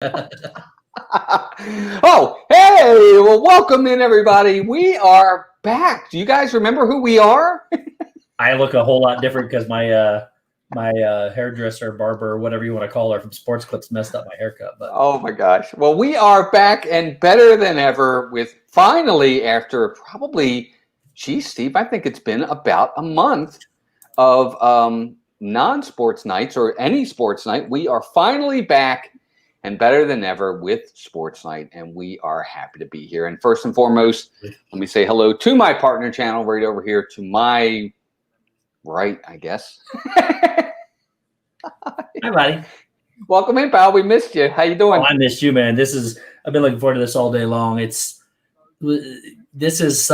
Oh, hey, well, welcome in, everybody. We are back. Do you guys remember who we are? I look a whole lot different because my hairdresser, barber, whatever you want to call her from Sports Clips messed up my haircut. But Oh, my gosh. Well, we are back and better than ever with finally, after probably, geez, Steve, I think it's been about a month of non-sports nights or any sports night. We are finally back and better than ever with Sportsnite, and we are happy to be here. And first and foremost, let me say hello to my partner channel right over here to my right, I guess. Hi, buddy. Welcome in, pal. We missed you. How you doing? Oh, I missed you, man. I've been looking forward to this all day long. This is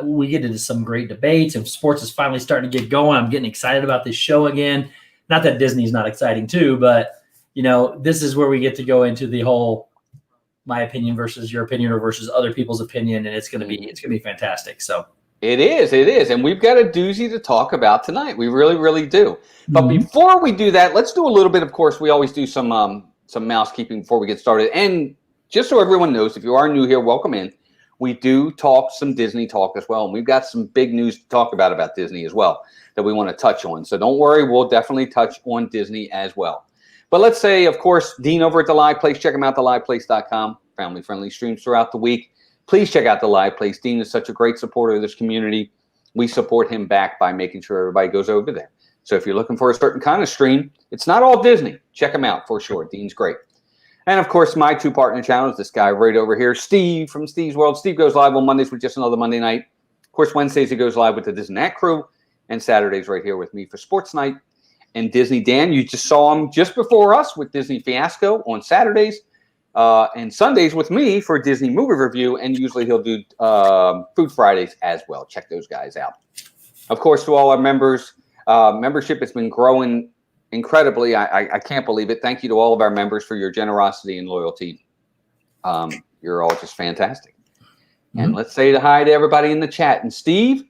we get into some great debates, and sports is finally starting to get going. I'm getting excited about this show again. Not that Disney's not exciting too, but this is where we get to go into the whole my opinion versus your opinion or versus other people's opinion, and it's gonna be fantastic. So it is, and we've got a doozy to talk about tonight. We really, really do. But before we do that, let's do a little bit. Of course, we always do some mousekeeping before we get started. And just so everyone knows, if you are new here, welcome in. We do talk some Disney talk as well, and we've got some big news to talk about Disney as well that we want to touch on. So don't worry, we'll definitely touch on Disney as well. But let's say, of course, Dean over at The Live Place. Check him out, theliveplace.com. Family-friendly streams throughout the week. Please check out The Live Place. Dean is such a great supporter of this community. We support him back by making sure everybody goes over there. So if you're looking for a certain kind of stream, it's not all Disney. Check him out for sure. Dean's great. And, of course, my two partner channels, this guy right over here, Steve from Steve's World. Steve goes live on Mondays with Just Another Monday Night. Of course, Wednesdays he goes live with the Disney crew. And Saturdays right here with me for Sports Night. And Disney Dan, you just saw him just before us with Disney Fiasco on Saturdays. And Sundays with me for Disney movie review. And usually he'll do Food Fridays as well. Check those guys out. Of course, to all our members, membership has been growing incredibly. I can't believe it. Thank you to all of our members for your generosity and loyalty. You're all just fantastic. And let's say hi to everybody in the chat. And Steve,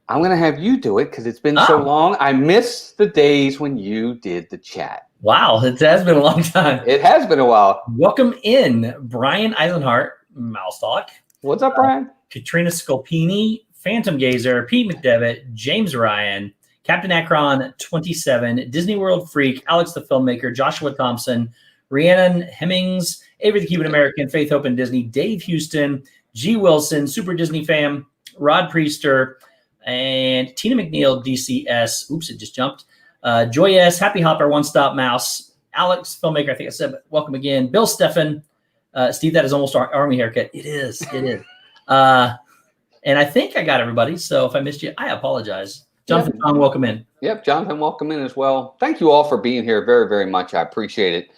I'm going to have you do it because it's been so long. I miss the days when you did the chat. Wow, it has been a long time. It has been a while. Welcome in, Brian Eisenhart, Mouse Talk. What's up, Brian? Katrina Scolpini, Phantom Gazer, Pete McDevitt, James Ryan, Captain Akron 27, Disney World Freak, Alex the Filmmaker, Joshua Thompson, Rhiannon Hemmings, Avery the Cuban American, Faith Open Disney, Dave Houston, G. Wilson, Super Disney Fam, Rod Priester, and Tina McNeil, DCS. Oops, it just jumped. Joy S, Happy Hopper, One Stop Mouse, Alex Filmmaker, I think I said, but welcome again. Bill Steffen, Steve, that is almost our Army haircut. It is. And I think I got everybody. So if I missed you, I apologize. Jonathan, John, welcome in. Yep, Jonathan, welcome in as well. Thank you all for being here very, very much. I appreciate it.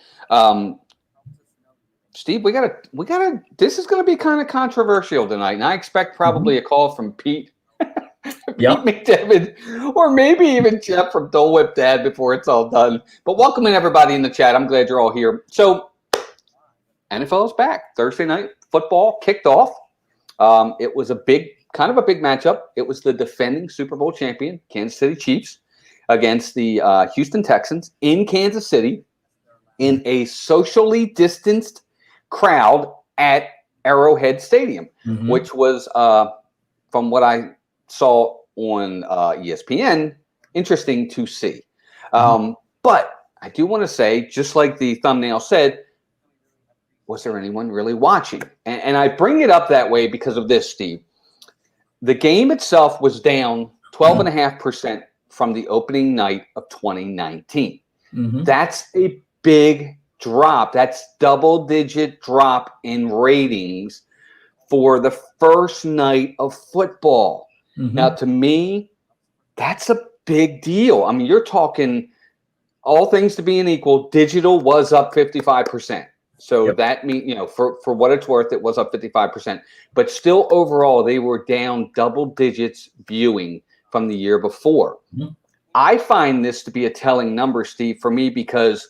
Steve, we gotta. This is going to be kind of controversial tonight, and I expect probably a call from Pete. Pete McDevitt, or maybe even Jeff from Dole Whip Dad before it's all done. But welcome in everybody in the chat. I'm glad you're all here. So, NFL is back. Thursday night football kicked off. It was kind of a big matchup. It was the defending Super Bowl champion, Kansas City Chiefs, against the Houston Texans in Kansas City in a socially distanced crowd at Arrowhead Stadium, which was, from what I saw on ESPN, interesting to see. But I do want to say, just like the thumbnail said, was there anyone really watching? And I bring it up that way because of this, Steve. The game itself was down 12.5% from the opening night of 2019. That's a big drop. That's double-digit drop in ratings for the first night of football. Now, to me, that's a big deal. I mean, you're talking, all things to being equal, digital was up 55%. So that means, for what it's worth, it was up 55%. But still, overall, they were down double digits viewing from the year before. I find this to be a telling number, Steve, for me, because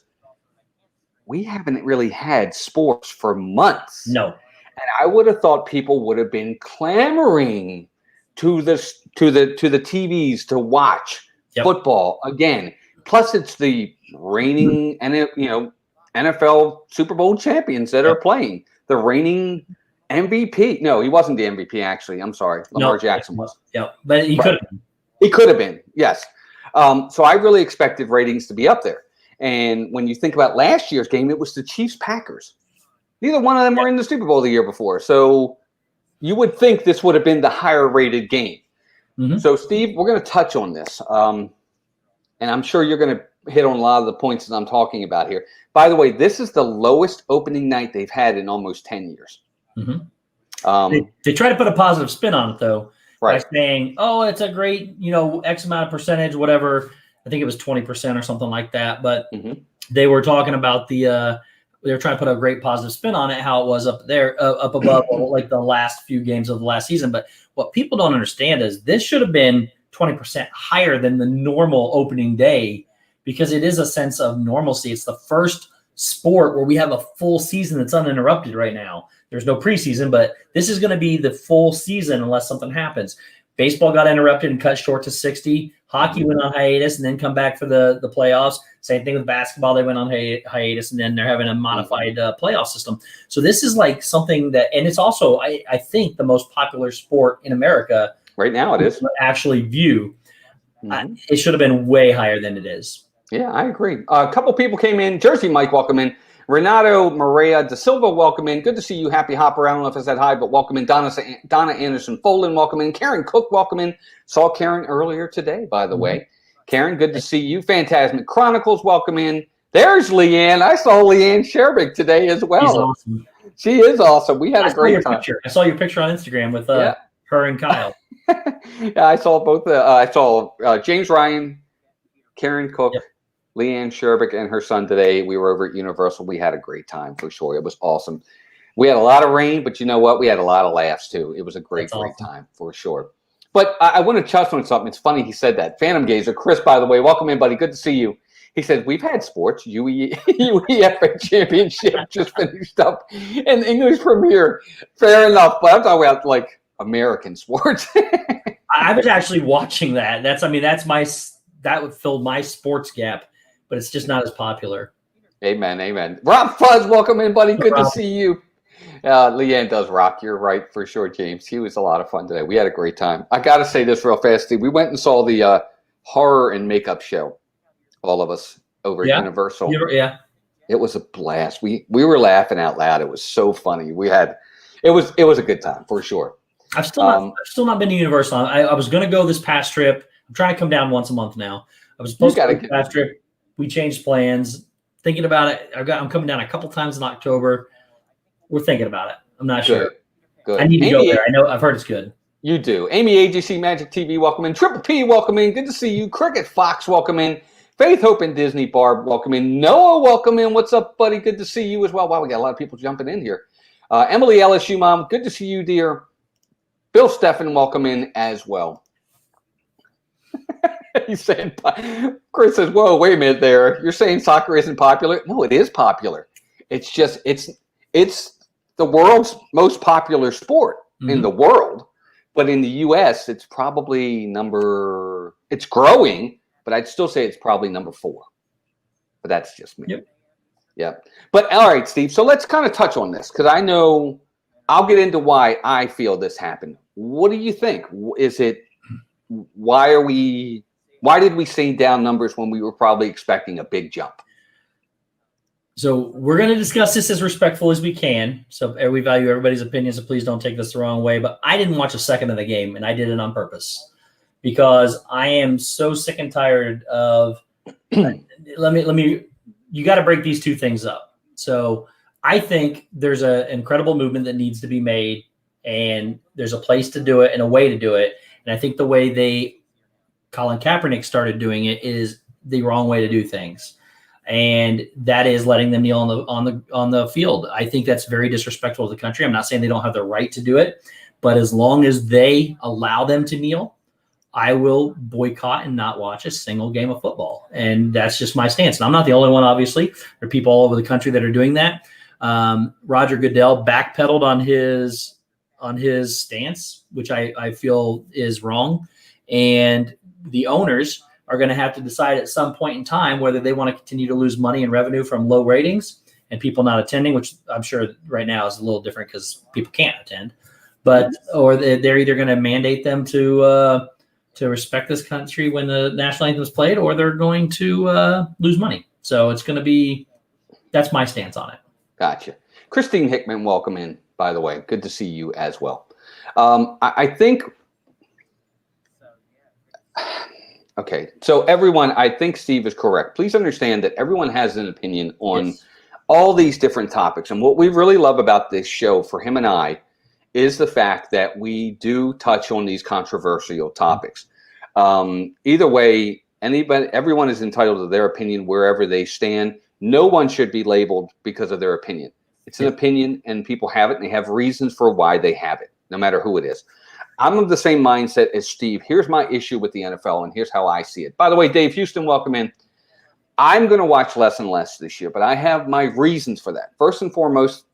we haven't really had sports for months. No. And I would have thought people would have been clamoring to the TVs to watch football again. Plus, it's the reigning and NFL Super Bowl champions that are playing. The reigning MVP. No, he wasn't the MVP, actually. I'm sorry. Lamar Jackson was. Yeah, but he could have been. He could have been, yes. So I really expected ratings to be up there. And when you think about last year's game, it was the Chiefs-Packers. Neither one of them were in the Super Bowl the year before. So you would think this would have been the higher-rated game. Mm-hmm. So, Steve, we're going to touch on this. And I'm sure you're going to hit on a lot of the points that I'm talking about here. By the way, this is the lowest opening night they've had in almost 10 years. Mm-hmm. They try to put a positive spin on it, though, right, by saying, oh, it's a great, X amount of percentage, whatever. I think it was 20% or something like that. But they were talking about they were trying to put a great positive spin on it, how it was up there, up above like the last few games of the last season. But what people don't understand is this should have been 20% higher than the normal opening day, because it is a sense of normalcy. It's the first sport where we have a full season that's uninterrupted right now. There's no preseason, but this is going to be the full season unless something happens. Baseball got interrupted and cut short to 60. Hockey went on hiatus and then come back for the playoffs. Same thing with basketball. They went on hiatus and then they're having a modified playoff system. So this is like something that, and it's also, I think, the most popular sport in America. Right now it is. Actually view. It should have been way higher than it is. Yeah, I agree. A couple people came in. Jersey Mike, welcome in. Renato Maria da Silva, welcome in. Good to see you, Happy Hopper. I don't know if I said hi, but welcome in. Donna Anderson Folan, welcome in. Karen Cook, welcome in. Saw Karen earlier today, by the way. Karen, good to see you. Phantasmic Chronicles, welcome in. There's Leanne. I saw Leanne Sherbig today as well. She's awesome. She is awesome. We had a great time. I saw your picture on Instagram with her and Kyle. Yeah, I saw both. I saw James Ryan, Karen Cook, Leanne Sherbik, and her son today. We were over at Universal. We had a great time for sure. It was awesome. We had a lot of rain, but you know what? We had a lot of laughs too. It was a great time for sure. But I want to touch on something. It's funny he said that. Phantom Gazer, Chris, by the way, welcome in, buddy. Good to see you. He said, we've had sports. UEFA Championship just finished up. And English Premier, fair enough. But I'm talking about like American sports. I was actually watching that. That would fill my sports gap, but it's just not as popular. Amen, amen. Rob Fuzz, welcome in, buddy. Good to see you. Leanne does rock. You're right for sure, James. He was a lot of fun today. We had a great time. I got to say this real fast, Steve. We went and saw the horror and makeup show, all of us over at Universal. Yeah. It was a blast. We were laughing out loud. It was so funny. It was a good time for sure. I've still not been to Universal. I was going to go this past trip. I'm trying to come down once a month now. I was supposed to go this past trip. We changed plans. Thinking about it. I'm coming down a couple times in October. We're thinking about it. I'm not sure. Good. I need to go there. I know. I've heard it's good. You do. Amy AGC Magic TV, welcome in. Triple P, welcome in. Good to see you. Cricket Fox, welcome in. Faith Hope and Disney Barb, welcome in. Noah, welcome in. What's up, buddy? Good to see you as well. Wow, we got a lot of people jumping in here. Emily LSU Mom, good to see you, dear. Bill Steffen, welcome in as well. He said, Chris says, whoa, wait a minute there. You're saying soccer isn't popular? No, it is popular. It's just, it's the world's most popular sport in the world. But in the U.S., it's probably it's growing, but I'd still say it's probably number 4. But that's just me. Yep. But all right, Steve. So let's kind of touch on this because I know I'll get into why I feel this happened. What do you think? Why did we see down numbers when we were probably expecting a big jump? So we're going to discuss this as respectful as we can. So we value everybody's opinion, so please don't take this the wrong way. But I didn't watch a second of the game, and I did it on purpose because I am so sick and tired of you got to break these two things up. So I think there's an incredible movement that needs to be made, and there's a place to do it and a way to do it. And I think the way Colin Kaepernick started doing it is the wrong way to do things. And that is letting them kneel on the field. I think that's very disrespectful to the country. I'm not saying they don't have the right to do it, but as long as they allow them to kneel, I will boycott and not watch a single game of football. And that's just my stance. And I'm not the only one, obviously. There are people all over the country that are doing that. Roger Goodell backpedaled on his stance, which I feel is wrong. And the owners are going to have to decide at some point in time whether they want to continue to lose money and revenue from low ratings and people not attending, which I'm sure right now is a little different because people can't attend. But or they're either going to mandate them to respect this country when the national anthem is played, or they're going to lose money. So it's going to be that's my stance on it. Gotcha. Christine Hickman, welcome in. By the way, good to see you as well. I think. Okay, so everyone, I think Steve is correct. Please understand that everyone has an opinion on all these different topics. And what we really love about this show for him and I is the fact that we do touch on these controversial topics. Either way, everyone is entitled to their opinion wherever they stand. No one should be labeled because of their opinion. It's an opinion, and people have it, and they have reasons for why they have it, no matter who it is. I'm of the same mindset as Steve. Here's my issue with the NFL, and here's how I see it. By the way, Dave Houston, welcome in. I'm going to watch less and less this year, but I have my reasons for that. First and foremost,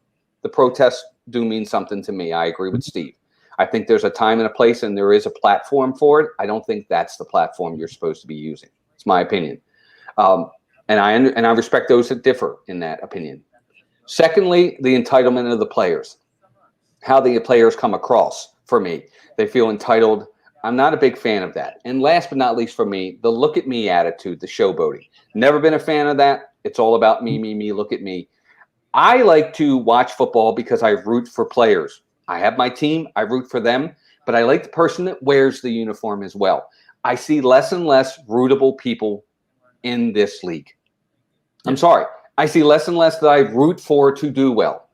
the protests do mean something to me. I agree with Steve. I think there's a time and a place, and there is a platform for it. I don't think that's the platform you're supposed to be using. It's my opinion. And I respect those that differ in that opinion. Secondly, the entitlement of the players, how the players come across for me. They feel entitled. I'm not a big fan of that. And last but not least for me, the look at me attitude, the showboating. Never been a fan of that. It's all about me, me, me, look at me. I like to watch football because I root for players. I have my team. I root for them. But I like the person that wears the uniform as well. I see less and less rootable people in this league. I'm sorry. I see less and less that I root for to do well.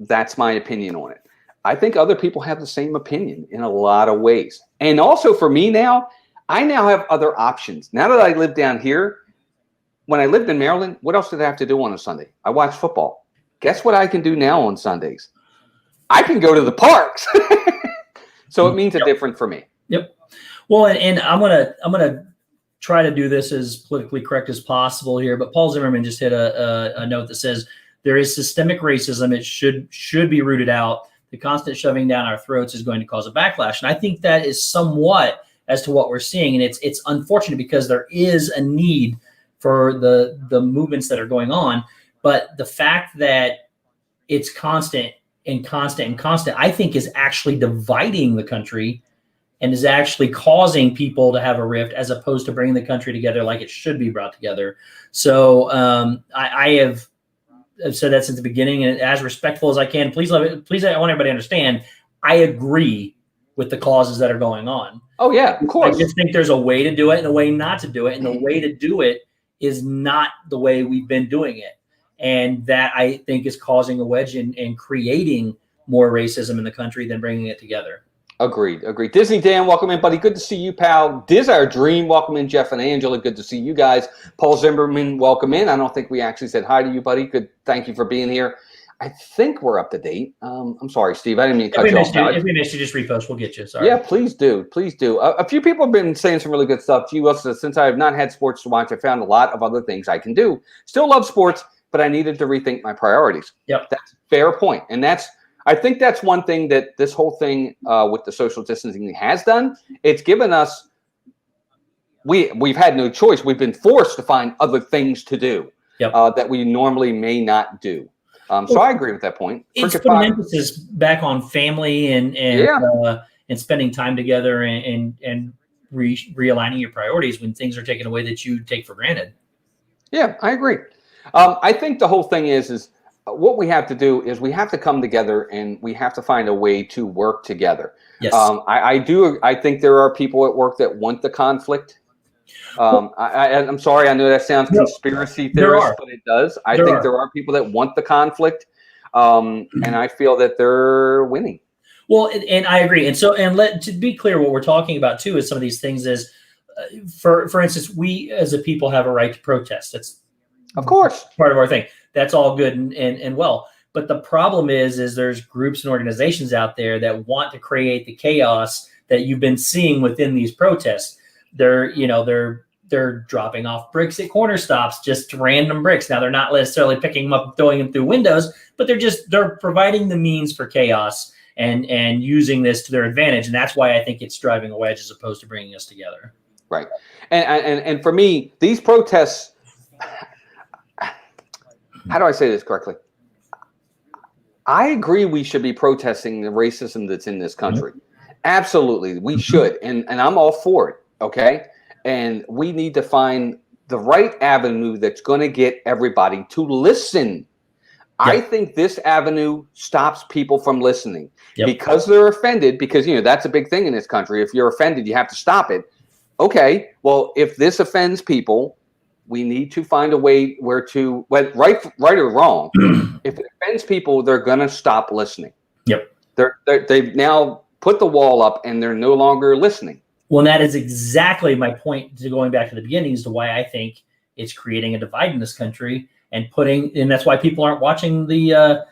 That's my opinion on it. I think other people have the same opinion in a lot of ways. And also for me now, I now have other options. Now that I live down here, when I lived in Maryland, what else did I have to do on a Sunday? I watched football. Guess what I can do now on Sundays? I can go to the parks. So it means a different for me. Yep. Well, and I'm gonna try to do this as politically correct as possible here. But Paul Zimmerman just hit a note that says there is systemic racism. It should be rooted out. The constant shoving down our throats is going to cause a backlash. And I think that is somewhat as to what we're seeing. And it's unfortunate because there is a need for the movements that are going on. But the fact that it's constant, I think is actually dividing the country and is actually causing people to have a rift as opposed to bringing the country together like it should be brought together. So I have said that since the beginning, and as respectful as I can. Please, I want everybody to understand, I agree with the causes that are going on. Oh, yeah, of course. I just think there's a way to do it and a way not to do it. And the way to do it is not the way we've been doing it. And that, I think, is causing a wedge and creating more racism in the country than bringing it together. Agreed. Disney Dan, welcome in, buddy. Good to see you, pal. Diz Our Dream, welcome in. Jeff and Angela, good to see you guys. Paul Zimmerman, welcome in. I don't think we actually said hi to you, buddy. Good. Thank you for being here. I think we're up to date. I'm sorry, Steve. I didn't mean to cut you off. If we missed you, just repost. We'll get you. Sorry. Yeah, please do. Please do. A few people have been saying some really good stuff. Gee, well, since I have not had sports to watch, I found a lot of other things I can do. Still love sports, but I needed to rethink my priorities. Yep. That's a fair point. And I think that's one thing that this whole thing with the social distancing has done. It's given us, we've had no choice. We've been forced to find other things to do that we normally may not do. So I agree with that point. It's put an emphasis back on family and spending time together and realigning your priorities when things are taken away that you take for granted. Yeah, I agree. I think the whole thing is what we have to do is we have to come together and we have to find a way to work together. Yes. I think there are people at work that want the conflict. I'm sorry, I know that sounds conspiracy theorist, but it does. I think there are people that want the conflict, and I feel that they're winning. Well, and I agree. And to be clear, what we're talking about too is some of these things is, for instance, we as a people have a right to protest. That's of course part of our thing. That's all good and well. But the problem is there's groups and organizations out there that want to create the chaos that you've been seeing within these protests. They're dropping off bricks at corner stops, just random bricks. Now they're not necessarily picking them up, throwing them through windows, but they're providing the means for chaos and using this to their advantage. And that's why I think it's driving a wedge as opposed to bringing us together. Right. And for me, these protests, how do I say this correctly? I agree we should be protesting the racism that's in this country. Absolutely, we should, and I'm all for it, okay? And we need to find the right avenue that's going to get everybody to listen. I think this avenue stops people from listening because they're offended, because, that's a big thing in this country. If you're offended, you have to stop it. Okay, well, if this offends people, we need to find a way where to, right or wrong, if it offends people, they're going to stop listening. Yep. They've now put the wall up and they're no longer listening. Well, and that is exactly my point, to going back to the beginning, as to why I think it's creating a divide in this country and that's why people aren't watching the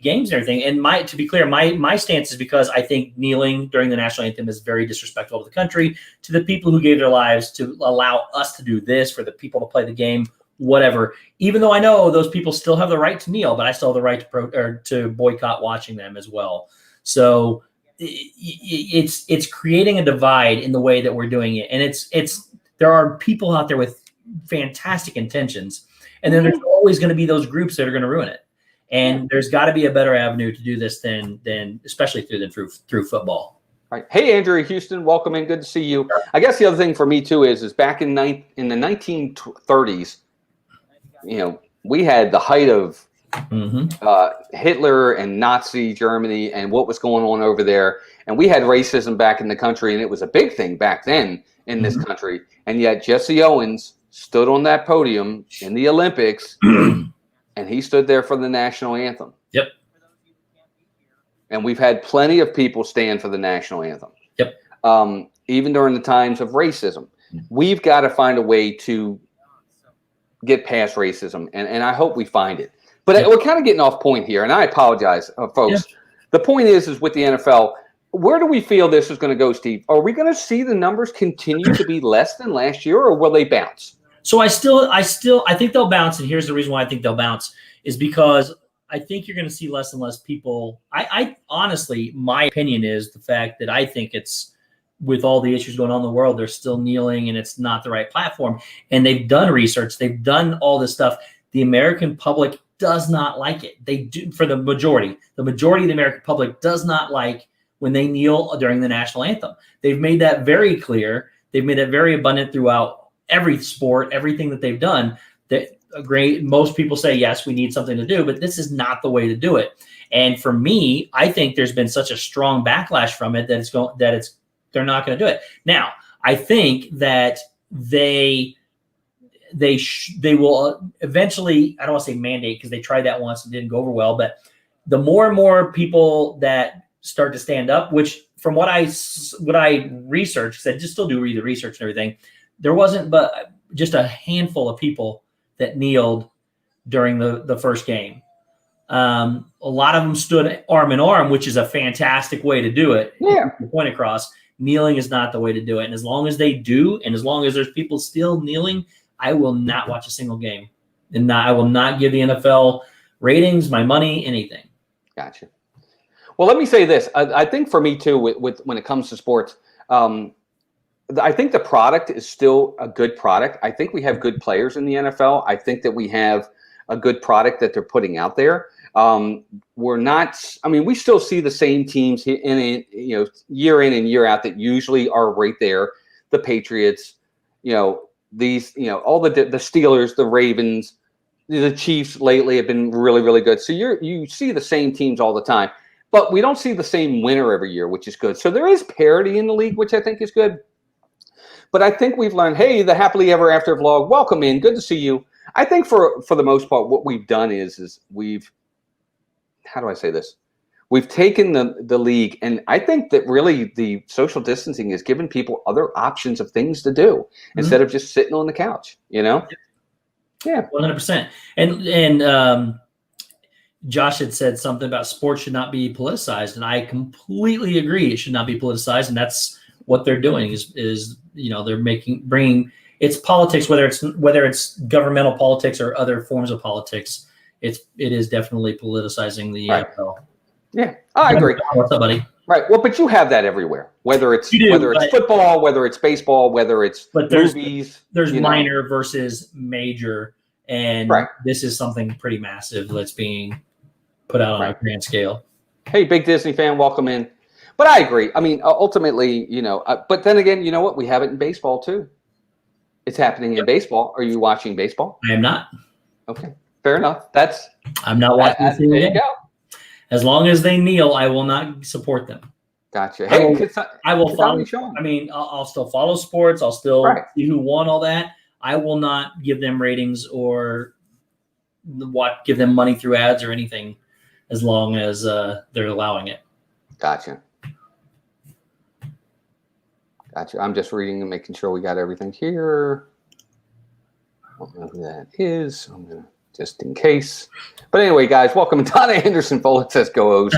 games and everything. And to be clear, my stance is because I think kneeling during the national anthem is very disrespectful to the country, to the people who gave their lives to allow us to do this, for the people to play the game, whatever. Even though I know those people still have the right to kneel, but I still have the right to boycott watching them as well. So it's creating a divide in the way that we're doing it. And there are people out there with fantastic intentions, and then there's always going to be those groups that are going to ruin it. And there's got to be a better avenue to do this than especially through football. Right. Hey, Andrew Houston, welcome in. Good to see you. I guess the other thing for me too is back in the 1930s, we had the height of Hitler and Nazi Germany and what was going on over there, and we had racism back in the country, and it was a big thing back then in this country. And yet Jesse Owens stood on that podium in the Olympics. And he stood there for the national anthem. Yep. And we've had plenty of people stand for the national anthem. Yep. Even during the times of racism. We've got to find a way to get past racism, and I hope we find it. But we're kind of getting off point here, and I apologize, folks. Yeah. The point is with the NFL, where do we feel this is going to go, Steve? Are we going to see the numbers continue to be less than last year, or will they bounce? So I think they'll bounce, and here's the reason why I think they'll bounce is because I think you're going to see less and less people. I honestly, my opinion is the fact that I think it's, with all the issues going on in the world, they're still kneeling, and it's not the right platform. And they've done research, they've done all this stuff. The American public does not like it. They do, for the majority of the American public does not like when they kneel during the national anthem. They've made that very clear. They've made it very abundant throughout every sport, everything that they've done. Most people say, yes, we need something to do, but this is not the way to do it. And for me, I think there's been such a strong backlash from it that they're not going to do it. Now, I think that they will eventually, I don't want to say mandate, because they tried that once and didn't go over well, but the more and more people that start to stand up, which from what I researched, because I just still do read the research and everything, there wasn't but just a handful of people that kneeled during the first game. A lot of them stood arm in arm, which is a fantastic way to do it. Yeah. Point across. Kneeling is not the way to do it. And as long as they do, and as long as there's people still kneeling, I will not watch a single game. And I will not give the NFL ratings, my money, anything. Gotcha. Well, let me say this. I think for me too, with when it comes to sports, I think the product is still a good product. I think we have good players in the NFL. I think that we have a good product that they're putting out there. We're not, we still see the same teams year in and year out that usually are right there. The Patriots, all the Steelers, the Ravens, the Chiefs lately have been really, really good. So you see the same teams all the time, but we don't see the same winner every year, which is good. So there is parity in the league, which I think is good. But I think we've learned, hey, the Happily Ever After vlog, welcome in. Good to see you. I think for the most part, what we've done is we've, how do I say this? We've taken the league, and I think that really the social distancing has given people other options of things to do instead of just sitting on the couch, Yeah. 100%. And Josh had said something about sports should not be politicized, and I completely agree. It should not be politicized, and that's what they're doing is they're bringing it's politics, whether it's governmental politics or other forms of politics. It is definitely politicizing the NFL. Yeah, I agree. What's up, buddy? Right. Well, but you have that everywhere. Whether it's football, whether it's baseball, whether it's movies. There's minor versus major, And Right. this is something pretty massive that's being put out on a grand scale. Hey, big Disney fan, welcome in. But I agree. I mean, ultimately, but then again, you know what? We have it in baseball too. It's happening in baseball. Are you watching baseball? I am not. Okay, fair enough. I'm not watching this there you go. As long as they kneel, I will not support them. Gotcha. Hey, I will follow. I mean, I'll still follow sports. I'll still see who won, all that. I will not give them ratings or give them money through ads or anything, as long as they're allowing it. Gotcha. I'm just reading and making sure we got everything here. I don't know who that is. I'm gonna just in case. But anyway, guys, welcome. Donna Anderson Follett says go O's.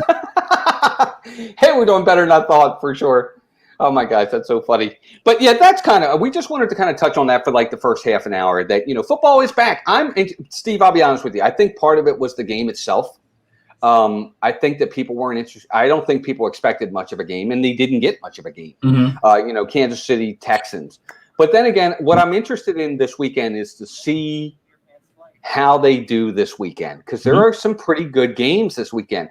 Hey, we're doing better than I thought for sure. Oh my gosh, that's so funny. But yeah, that's we just wanted to kind of touch on that for like the first half an hour, that, football is back. Steve, I'll be honest with you. I think part of it was the game itself. I think that people weren't interested. I don't think people expected much of a game, and they didn't get much of a game. Mm-hmm. Kansas City Texans. But then again, what I'm interested in this weekend is to see how they do this weekend, because there are some pretty good games this weekend.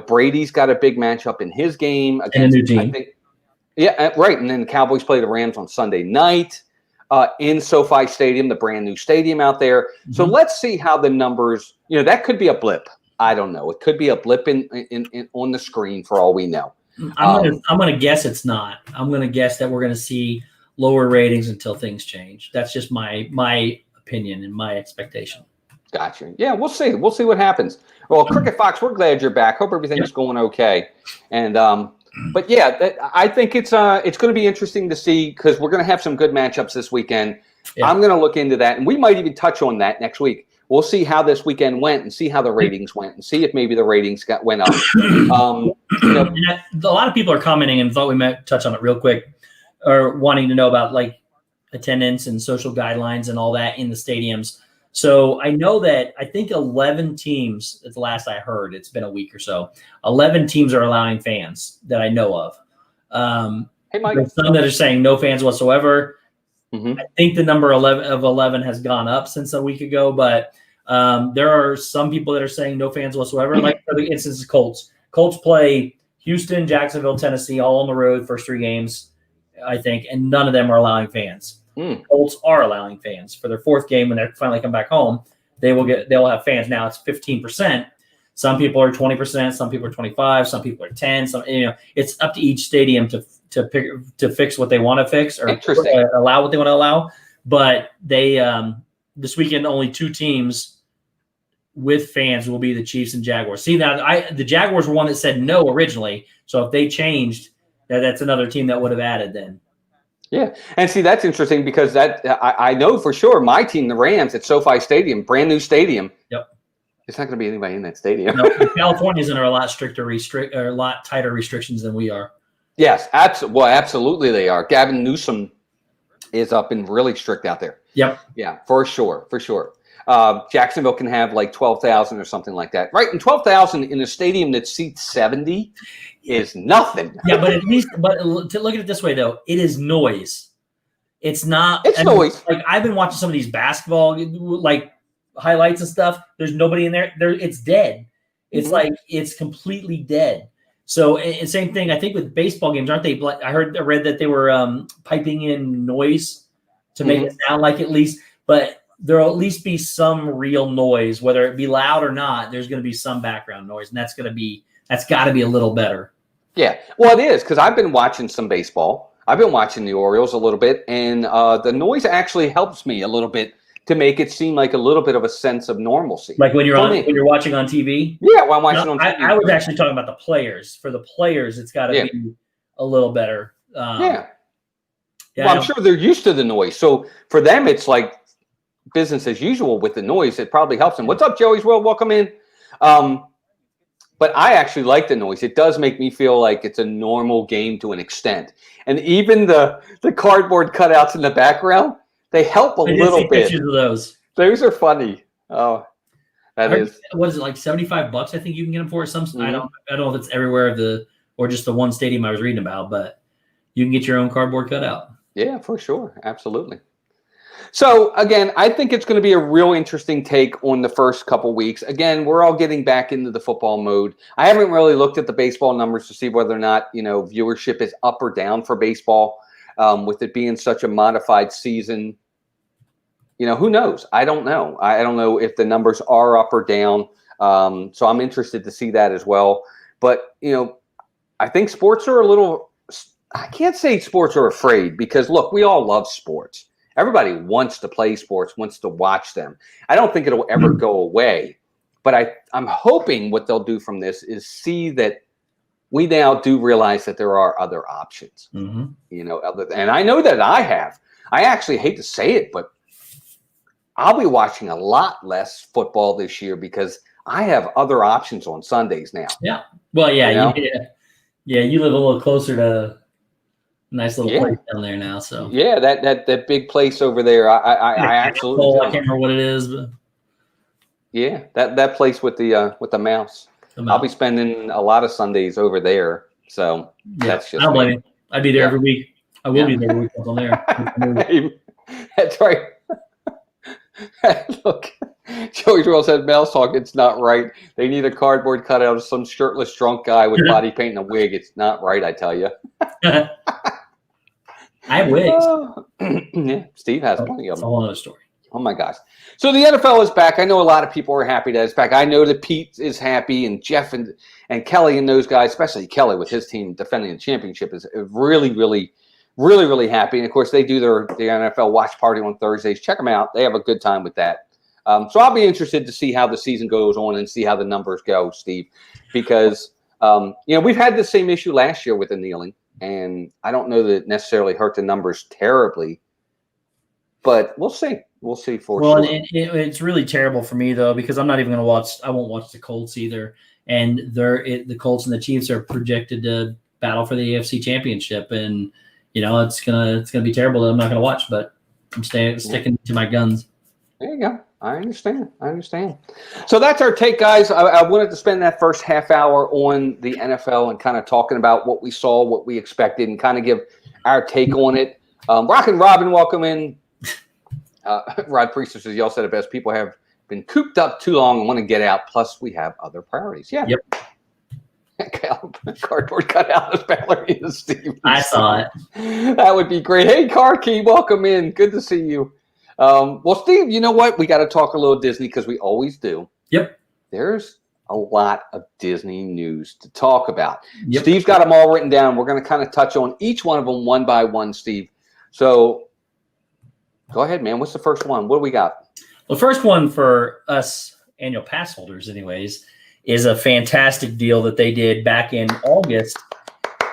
Brady's got a big matchup in his game against, and a new team. I think, yeah, right. And then the Cowboys play the Rams on Sunday night in SoFi Stadium, the brand new stadium out there. Mm-hmm. So let's see how the numbers. that could be a blip. I don't know. It could be a blip in on the screen for all we know. I'm gonna guess it's not. I'm gonna guess that we're gonna see lower ratings until things change. That's just my opinion and my expectation. Gotcha. Yeah, we'll see. We'll see what happens. Well, Cricket Fox, we're glad you're back. Hope everything's going okay. And but yeah, I think it's going to be interesting to see, because we're going to have some good matchups this weekend. Yeah. I'm going to look into that, and we might even touch on that next week. We'll see how this weekend went and see how the ratings went and see if maybe the ratings went up. A lot of people are commenting and thought we might touch on it real quick, or wanting to know about like attendance and social guidelines and all that in the stadiums. So I know that I think 11 teams, at the last I heard, it's been a week or so, 11 teams are allowing fans that I know of. Hey, Mike. There's some that are saying no fans whatsoever. Mm-hmm. I think the number 11 has gone up since a week ago, but there are some people that are saying no fans whatsoever. Like for the instance of Colts. Colts play Houston, Jacksonville, Tennessee, all on the road, first 3 games, I think, and none of them are allowing fans. Colts are allowing fans for their 4th game when they finally come back home. They'll have fans. Now it's 15%. Some people are 20%. Some people are 25%. Some people are 10%. Some, it's up to each stadium to fix what they want to fix or allow what they want to allow. But they this weekend only 2 teams with fans will be the Chiefs and Jaguars. See, now the Jaguars were one that said no originally. So if they changed, that's another team that would have added then. Yeah, and see, that's interesting, because I know for sure my team, the Rams, at SoFi Stadium, brand new stadium. Yep, it's not going to be anybody in that stadium. No, California's under a lot stricter or a lot tighter restrictions than we are. Yes, absolutely they are. Gavin Newsom is up and really strict out there. Yep. Yeah, for sure. Jacksonville can have like 12,000 or something like that, right? And 12,000 in a stadium that seats 70 is nothing. Yeah, but at least, to look at it this way though, it is noise. It's not. It's noise. Like I've been watching some of these basketball like highlights and stuff. There's nobody in there. It's dead. It's like it's completely dead. So same thing. I think with baseball games, aren't they? I read that they were piping in noise to make it sound like at least, but there'll at least be some real noise, whether it be loud or not. There's going to be some background noise, and that's got to be a little better. Yeah, well, it is, because I've been watching some baseball. I've been watching the Orioles a little bit, and the noise actually helps me a little bit to make it seem like a little bit of a sense of normalcy. Like when you're watching on TV? Yeah, when I'm watching on TV. I was actually talking about the players. For the players, it's got to be a little better. Well, I'm sure they're used to the noise. So for them, it's like business as usual with the noise. It probably helps them. What's up, Joey's World? Welcome in. But I actually like the noise. It does make me feel like it's a normal game to an extent. And even the cardboard cutouts in the background, they help a little bit. Pictures of those. Those are funny. Oh, that is. What is it, like $75? I think you can get them for some. I don't know if it's everywhere or just the one stadium I was reading about, but you can get your own cardboard cutout. Yeah, for sure. Absolutely. So, again, I think it's going to be a real interesting take on the first couple weeks. Again, we're all getting back into the football mode. I haven't really looked at the baseball numbers to see whether or not, viewership is up or down for baseball, with it being such a modified season. Who knows? I don't know. I don't know if the numbers are up or down. So I'm interested to see that as well. But, I think sports are I can't say sports are afraid because, look, we all love sports. Everybody wants to play sports, wants to watch them. I don't think it'll ever go away. But I'm hoping what they'll do from this is see that we now do realize that there are other options. And I know that I have. I actually hate to say it, but I'll be watching a lot less football this year because I have other options on Sundays now. Yeah. Well, yeah. You live a little closer to nice little place down there now. So yeah, that big place over there. I absolutely. I can't remember what it is, but yeah, that place with the mouse. I'll be spending a lot of Sundays over there. So that's just. I don't blame you. I'd be there every week. I will be there every week on there. That's right. Look, Joey Joel said, "Mouse talk. It's not right. They need a cardboard cutout of some shirtless drunk guy with body paint and a wig. It's not right. I tell you." I have wigs. Yeah, Steve has plenty of them. It's a whole other story. Oh my gosh! So the NFL is back. I know a lot of people are happy that it's back. I know that Pete is happy, and Jeff and Kelly and those guys, especially Kelly with his team defending the championship, is really, really, really, really happy. And of course, they do the NFL watch party on Thursdays. Check them out; they have a good time with that. So I'll be interested to see how the season goes on and see how the numbers go, Steve, because we've had the same issue last year with the kneeling. And I don't know that it necessarily hurt the numbers terribly, but we'll see. We'll see for sure. Well, it's really terrible for me, though, because I'm not even going to watch – I won't watch the Colts either. And the Colts and the Chiefs are projected to battle for the AFC Championship. And, it's gonna be terrible that I'm not going to watch, but I'm sticking to my guns. There you go. I understand. So that's our take, guys. I wanted to spend that first half hour on the NFL and kind of talking about what we saw, what we expected, and kind of give our take on it. Rock and Robin, welcome in. Rod Priester says, y'all said it best. People have been cooped up too long and want to get out. Plus, we have other priorities. Yeah. Yep. Cardboard cutout of ballerina Steve. I saw it. That would be great. Hey, Carkey, welcome in. Good to see you. Well, Steve, you know what? We got to talk a little Disney because we always do. Yep. There's a lot of Disney news to talk about. Yep. Steve's got them all written down. We're going to kind of touch on each one of them one by one, Steve. So go ahead, man. What's the first one? What do we got? Well, the first one for us annual pass holders, anyways, is a fantastic deal that they did back in August.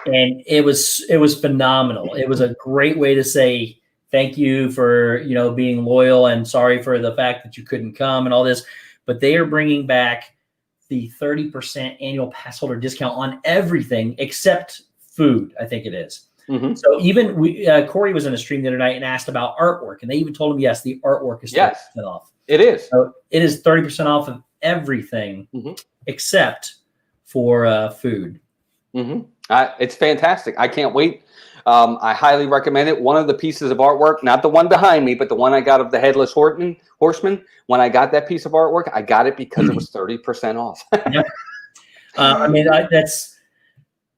And it was phenomenal. It was a great way to say, thank you for, being loyal and sorry for the fact that you couldn't come and all this. But they are bringing back the 30% annual pass holder discount on everything except food, I think it is. Mm-hmm. So even Corey was in a stream the other night and asked about artwork. And they even told him, yes, the artwork is 30% off. It is. So it is 30% off of everything except for food. Mm-hmm. It's fantastic. I can't wait. I highly recommend it. One of the pieces of artwork, not the one behind me, but the one I got of the Headless Horseman, when I got that piece of artwork, I got it because it was 30% off. Yep.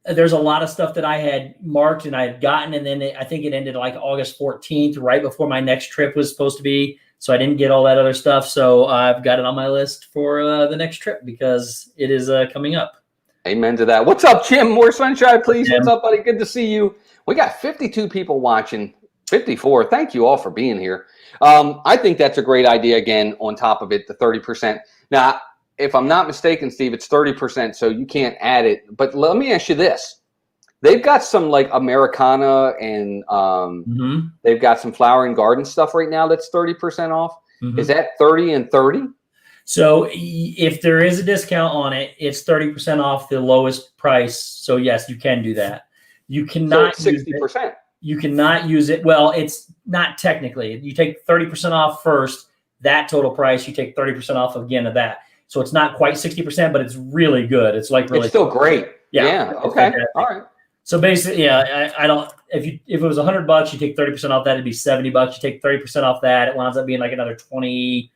There's a lot of stuff that I had marked and I had gotten, and then I think it ended like August 14th, right before my next trip was supposed to be. So I didn't get all that other stuff. So I've got it on my list for the next trip because it is coming up. Amen to that. What's up, Jim? More sunshine, please. Jim. What's up, buddy? Good to see you. We got 52 people watching, 54. Thank you all for being here. I think that's a great idea, again, on top of it, the 30%. Now, if I'm not mistaken, Steve, it's 30%, so you can't add it. But let me ask you this. They've got some, like, Americana and they've got some flower and garden stuff right now that's 30% off. Mm-hmm. Is that 30 and 30? So if there is a discount on it, it's 30% off the lowest price. So, yes, you can do that. You cannot use 60%. You cannot use it. Well, it's not technically. You take 30% off first, that total price. You take 30% off again of that. So it's not quite 60%, but it's really good. It's like really. It's still great. Yeah. Okay. All right. So basically, yeah, I don't. If it was $100, you take 30% off that, it'd be $70. You take 30% off that, it winds up being like another 26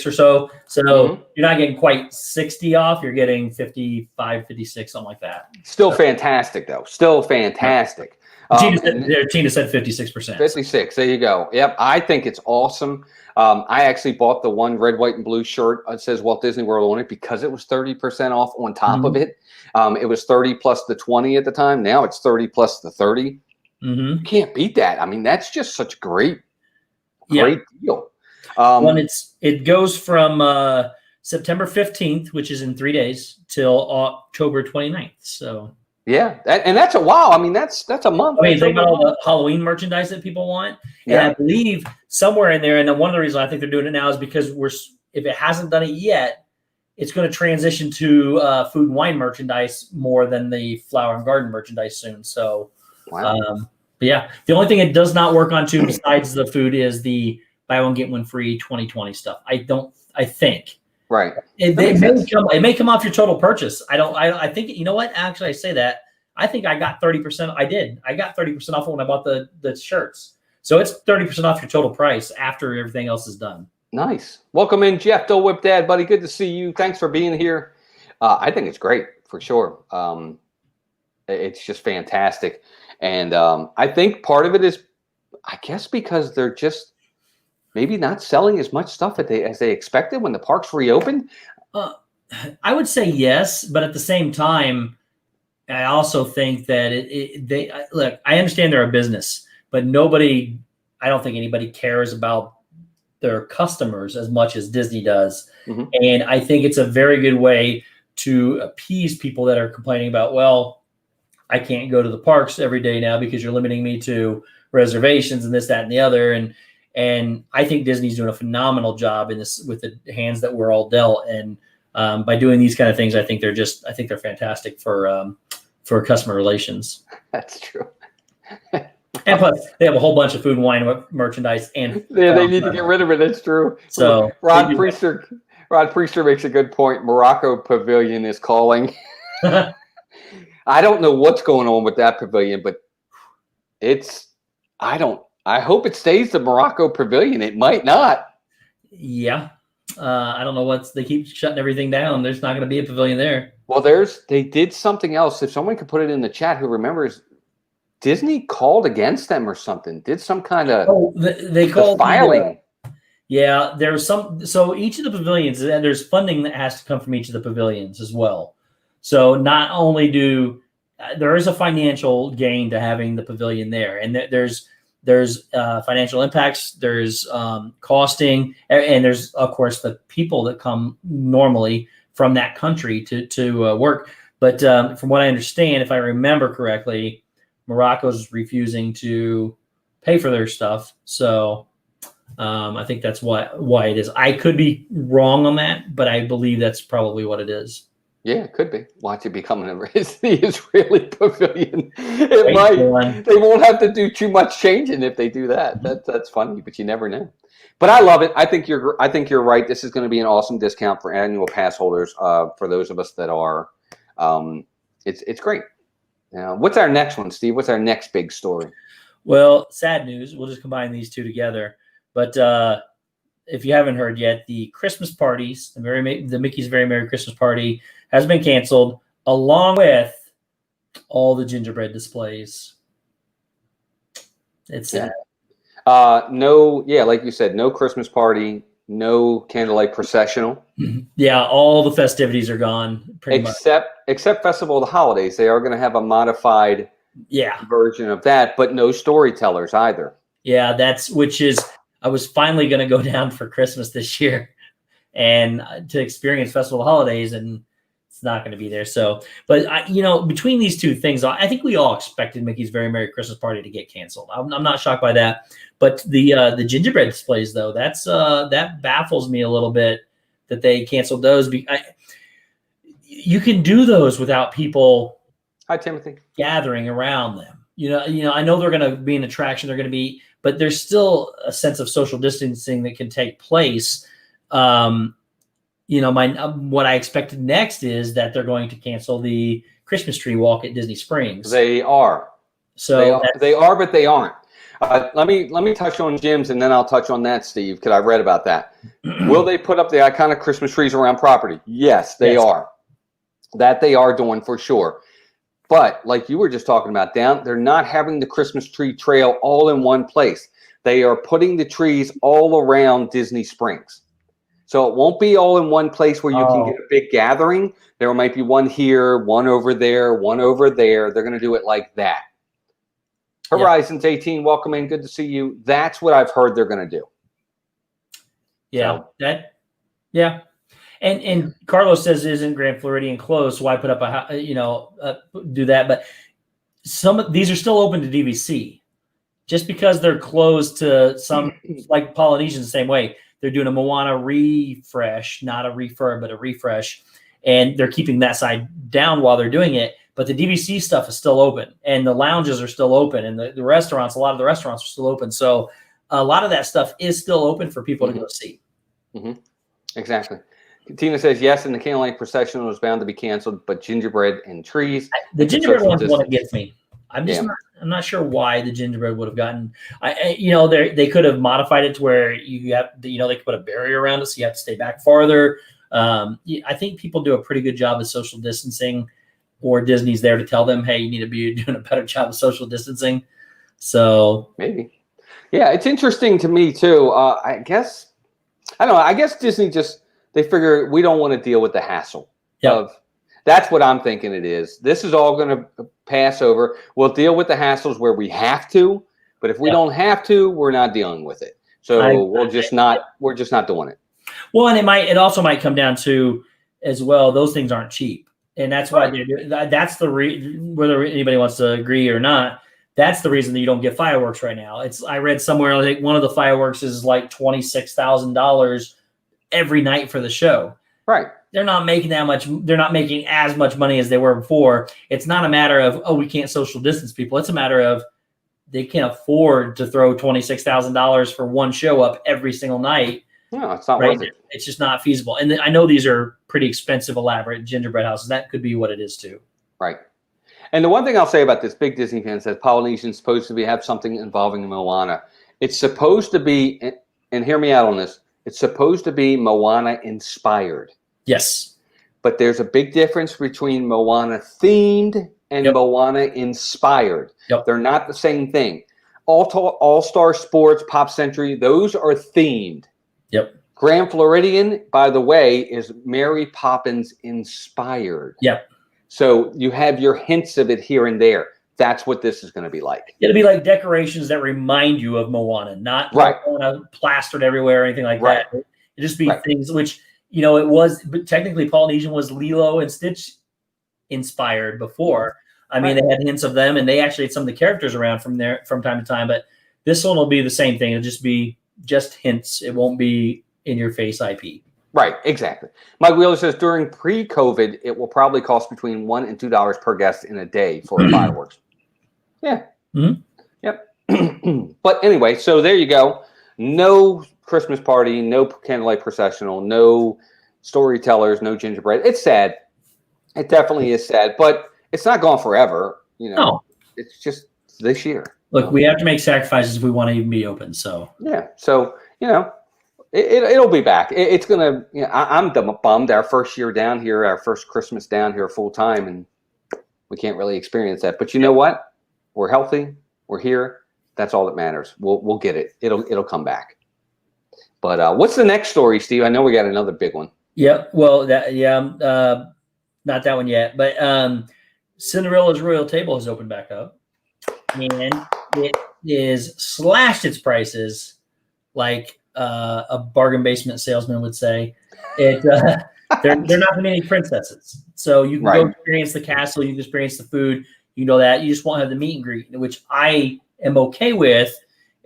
or so. So you're not getting quite 60 off. You're getting 55, 56, something like that. Still fantastic, though. Still fantastic. Tina said 56%. 56. There you go. Yep. I think it's awesome. I actually bought the one red, white, and blue shirt. It says Walt Disney World on it because it was 30% off on top of it. It was 30 plus the 20 at the time. Now it's 30 plus the 30. You can't beat that. I mean, that's just such a great deal. It goes from September 15th, which is in 3 days, till October 29th. So yeah, and that's a wow. I mean, that's a month. I mean, think about all the Halloween merchandise that people want, and I believe somewhere in there. And one of the reasons I think they're doing it now is because if it hasn't done it yet, it's going to transition to food and wine merchandise more than the flower and garden merchandise soon. So, but yeah, the only thing it does not work on too, besides the food, is the buy one get one free 2020 stuff. I think. Right. It may come off your total purchase. I think, you know what? Actually, I say that. I think I got 30%. I did. I got 30% off when I bought the shirts. So it's 30% off your total price after everything else is done. Nice. Welcome in, Jeff Dole Whip Dad, buddy. Good to see you. Thanks for being here. I think it's great for sure. It's just fantastic. And I think part of it is, I guess, because they're just maybe not selling as much stuff as they expected when the parks reopened? I would say yes, but at the same time, I also think that look, I understand they're a business, but I don't think anybody cares about their customers as much as Disney does. And I think it's a very good way to appease people that are complaining about, well, I can't go to the parks every day now because you're limiting me to reservations and this, that, and the other. And I think Disney's doing a phenomenal job in this with the hands that we're all dealt. And by doing these kind of things, I think they're fantastic for customer relations. That's true. And plus, they have a whole bunch of food and wine merchandise, and they need to get rid of it. It's true. So Rod Priester makes a good point. Morocco Pavilion is calling. I don't know what's going on with that pavilion, but I hope it stays the Morocco Pavilion. It might not. Yeah. I don't know they keep shutting everything down. There's not going to be a pavilion there. Well, they did something else. If someone could put it in the chat who remembers, Disney called against them or something, did some kind of they called filing. Yeah, there's some. So each of the pavilions, and there's funding that has to come from each of the pavilions as well. So not only there is a financial gain to having the pavilion there, and there's financial impacts, there's costing, and there's, of course, the people that come normally from that country to work. But from what I understand, if I remember correctly, Morocco's refusing to pay for their stuff. So I think that's why it is. I could be wrong on that, but I believe that's probably what it is. Yeah, it could be. Watch it become the Israeli pavilion. It might. They won't have to do too much changing if they do that. That's funny, but you never know. But I love it. I think you're right. This is going to be an awesome discount for annual pass holders. For those of us that are, it's great. What's our next one, Steve? What's our next big story? Well, sad news. We'll just combine these two together. But if you haven't heard yet, the Christmas parties, the Mickey's Very Merry Christmas Party, has been canceled, along with all the gingerbread displays. It's sad. Like you said, no Christmas party, no candlelight processional. Yeah, all the festivities are gone, pretty much. Except Festival of the Holidays. They are going to have a modified version of that, but no storytellers either. Yeah, I was finally going to go down for Christmas this year and to experience Festival of the Holidays, and it's not going to be there. So, but between these two things, I think we all expected Mickey's Very Merry Christmas Party to get canceled. I'm not shocked by that. But the gingerbread displays, though, that baffles me a little bit that they canceled those. You can do those without people. Hi, Timothy. Gathering around them. I know they're going to be an attraction. They're going to be, but there's still a sense of social distancing that can take place. my what I expected next is that they're going to cancel the Christmas tree walk at Disney Springs. They are. So they are, but they aren't. Let me touch on gyms, and then I'll touch on that, Steve, because I read about that. Will they put up the iconic Christmas trees around property? Yes, they are. That they are doing for sure. But like you were just talking about, they're not having the Christmas tree trail all in one place. They are putting the trees all around Disney Springs. So it won't be all in one place where you can get a big gathering. There might be one here, one over there, one over there. They're going to do it like that. Horizons 18, welcome in. Good to see you. That's what I've heard they're going to do. Yeah, so. And Carlos says, isn't Grand Floridian closed? So why put up do that? But some of these are still open to DVC. Just because they're closed to some, like Polynesians the same way, they're doing a Moana refresh, not a refurb, but a refresh. And they're keeping that side down while they're doing it. But the DVC stuff is still open, and the lounges are still open, and the restaurants, a lot of the restaurants are still open. So a lot of that stuff is still open for people to go see. Mm-hmm. Exactly. Tina says, yes, and the candlelight procession was bound to be canceled, but gingerbread and trees. The gingerbread one's the one that gets me. I'm not sure why the gingerbread would have gotten. They could have modified it to where you have, they could put a barrier around it, so you have to stay back farther. I think people do a pretty good job of social distancing, or Disney's there to tell them, hey, you need to be doing a better job of social distancing. So maybe, yeah, it's interesting to me too. I guess Disney they figure we don't want to deal with the hassle of. That's what I'm thinking it is. This is all going to pass over. We'll deal with the hassles where we have to, but if we don't have to, we're not dealing with it. So we're just not doing it. Well, and it also might come down to as well, those things aren't cheap. And that's why that's whether anybody wants to agree or not, that's the reason that you don't get fireworks right now. I read somewhere, I think one of the fireworks is like $26,000 every night for the show. Right. They're not making that much. They're not making as much money as they were before. It's not a matter of, we can't social distance people. It's a matter of they can't afford to throw $26,000 for one show up every single night. No, it's not worth it. It's just not feasible. And I know these are pretty expensive, elaborate gingerbread houses. That could be what it is too. Right. And the one thing I'll say about this, big Disney fan says Polynesian's supposed to have something involving Moana. It's supposed to be, and hear me out on this, it's supposed to be Moana inspired. Yes. But there's a big difference between Moana themed and Moana inspired. Yep. They're not the same thing. All-Star Sports, Pop Century, those are themed. Yep. Grand Floridian, by the way, is Mary Poppins inspired. Yep. So you have your hints of it here and there. That's what this is going to be like. It'll be like decorations that remind you of Moana, not Moana plastered everywhere or anything like that. It'll just be things which, it was, but technically Polynesian was Lilo and Stitch inspired before. I mean, they had hints of them, and they actually had some of the characters around from time to time, but this one will be the same thing. It'll just be hints. It won't be in your face IP. Right, exactly. Mike Wheeler says during pre-COVID, it will probably cost between $1 and $2 per guest in a day for fireworks. Yeah. Mm-hmm. Yep. But anyway, so there you go. No Christmas party, no candlelight processional, no storytellers, no gingerbread. It's sad. It definitely is sad, but it's not gone forever. No. It's just this year. Look, we have to make sacrifices if we want to even be open. So yeah. So it'll be back. It's gonna. I'm bummed. Our first year down here, our first Christmas down here full time, and we can't really experience that. But you know what? We're healthy. We're here. That's all that matters. We'll get it. It'll come back. But what's the next story, Steve? I know we got another big one. Yeah. Well, not that one yet. But Cinderella's Royal Table has opened back up, and it is slashed its prices like a bargain basement salesman would say. They're not the many princesses, so you can go experience the castle, you can experience the food, that you just won't have the meet and greet, which I am okay with.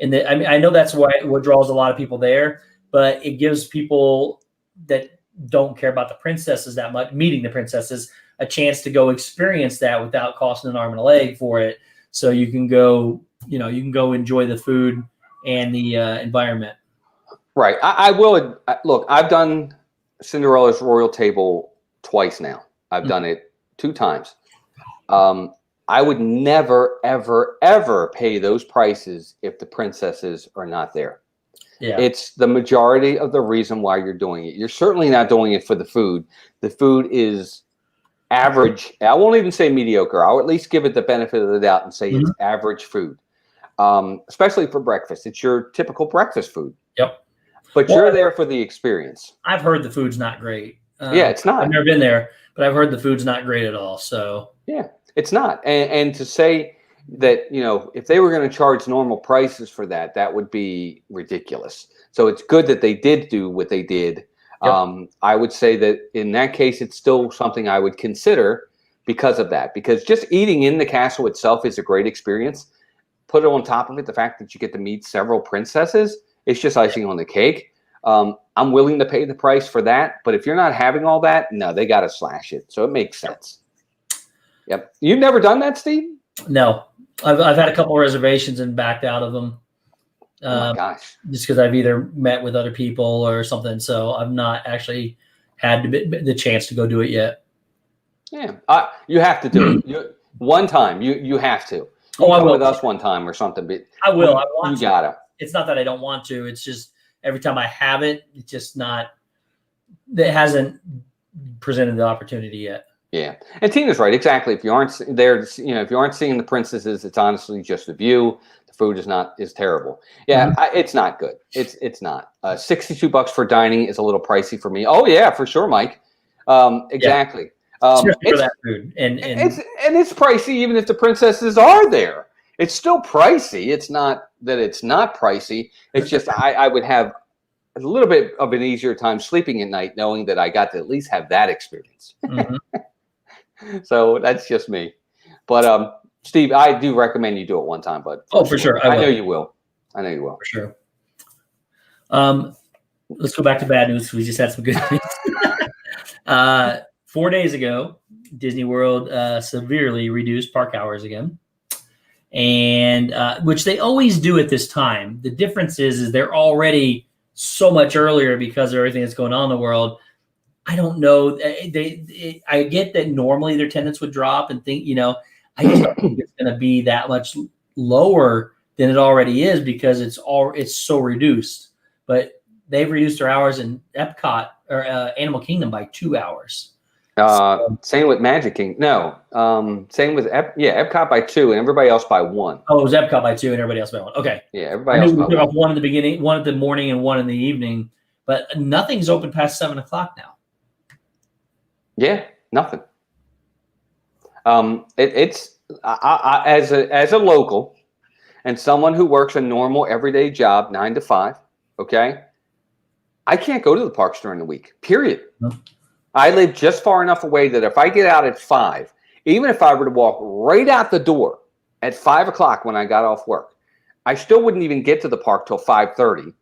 I know that's what draws a lot of people there, but it gives people that don't care about the princesses that much, meeting the princesses, a chance to go experience that without costing an arm and a leg for it. So you can go, enjoy the food and the environment. Right. I will look. I've done Cinderella's Royal Table twice now. I've done it 2 times. I would never, ever, ever pay those prices if the princesses are not there. Yeah. It's the majority of the reason why you're doing it. You're certainly not doing it for the food. The food is average. I won't even say mediocre. I'll at least give it the benefit of the doubt and say it's average food, especially for breakfast. It's your typical breakfast food. Yep. But you're there for the experience. I've heard the food's not great. Yeah, it's not. I've never been there, but I've heard the food's not great at all. So yeah, it's not. And to say that, if they were going to charge normal prices for that, that would be ridiculous. So it's good that they did do what they did. Yep. I would say that in that case, it's still something I would consider because of that. Because just eating in the castle itself is a great experience. Put it on top of it, the fact that you get to meet several princesses, it's just icing on the cake. I'm willing to pay the price for that. But if you're not having all that, no, they got to slash it. So it makes sense. Yep. You've never done that, Steve? No. I've had a couple of reservations and backed out of them. Oh my gosh. Just because I've either met with other people or something. So I've not actually had the chance to go do it yet. Yeah. You have to do it. One time. You have to. I will. With us one time or something. But I will. I want you gotta. It's not that I don't want to. It's just every time I have it, it's just not. It hasn't presented the opportunity yet. Yeah, and Tina's right. Exactly. If you aren't there, if you aren't seeing the princesses, it's honestly just a view. The food is terrible. Yeah, it's not good. It's not. $62 for dining is a little pricey for me. Oh yeah, for sure, Mike. Exactly. Especially for that food, and it's pricey even if the princesses are there. It's still pricey. It's not that it's not pricey. It's just I would have a little bit of an easier time sleeping at night knowing that I got to at least have that experience. So that's just me. But Steve, I do recommend you do it one time. But for sure. I know you will. I know you will. For sure. Let's go back to bad news. We just had some good news. 4 days ago, Disney World severely reduced park hours again. And which they always do at this time. The difference is they're already so much earlier because of everything that's going on in the world. I don't know. I get that normally their attendance would drop and think, I just don't think it's going to be that much lower than it already is because it's so reduced. But they've reduced their hours in Epcot or Animal Kingdom by 2 hours. Same with Magic Kingdom. No. Same with Epcot by 2 and everybody else by 1. Oh, it was Epcot by 2 and everybody else by 1. Okay. Yeah, everybody else by 1. Off one in the beginning, one at the morning, and one in the evening. But nothing's open past 7 o'clock now. Yeah, nothing. It's as a local and someone who works a normal everyday job 9 to 5. Okay, I can't go to the parks during the week. Period. Mm-hmm. I live just far enough away that if I get out at 5, even if I were to walk right out the door at 5 o'clock when I got off work, I still wouldn't even get to the park till 5:30,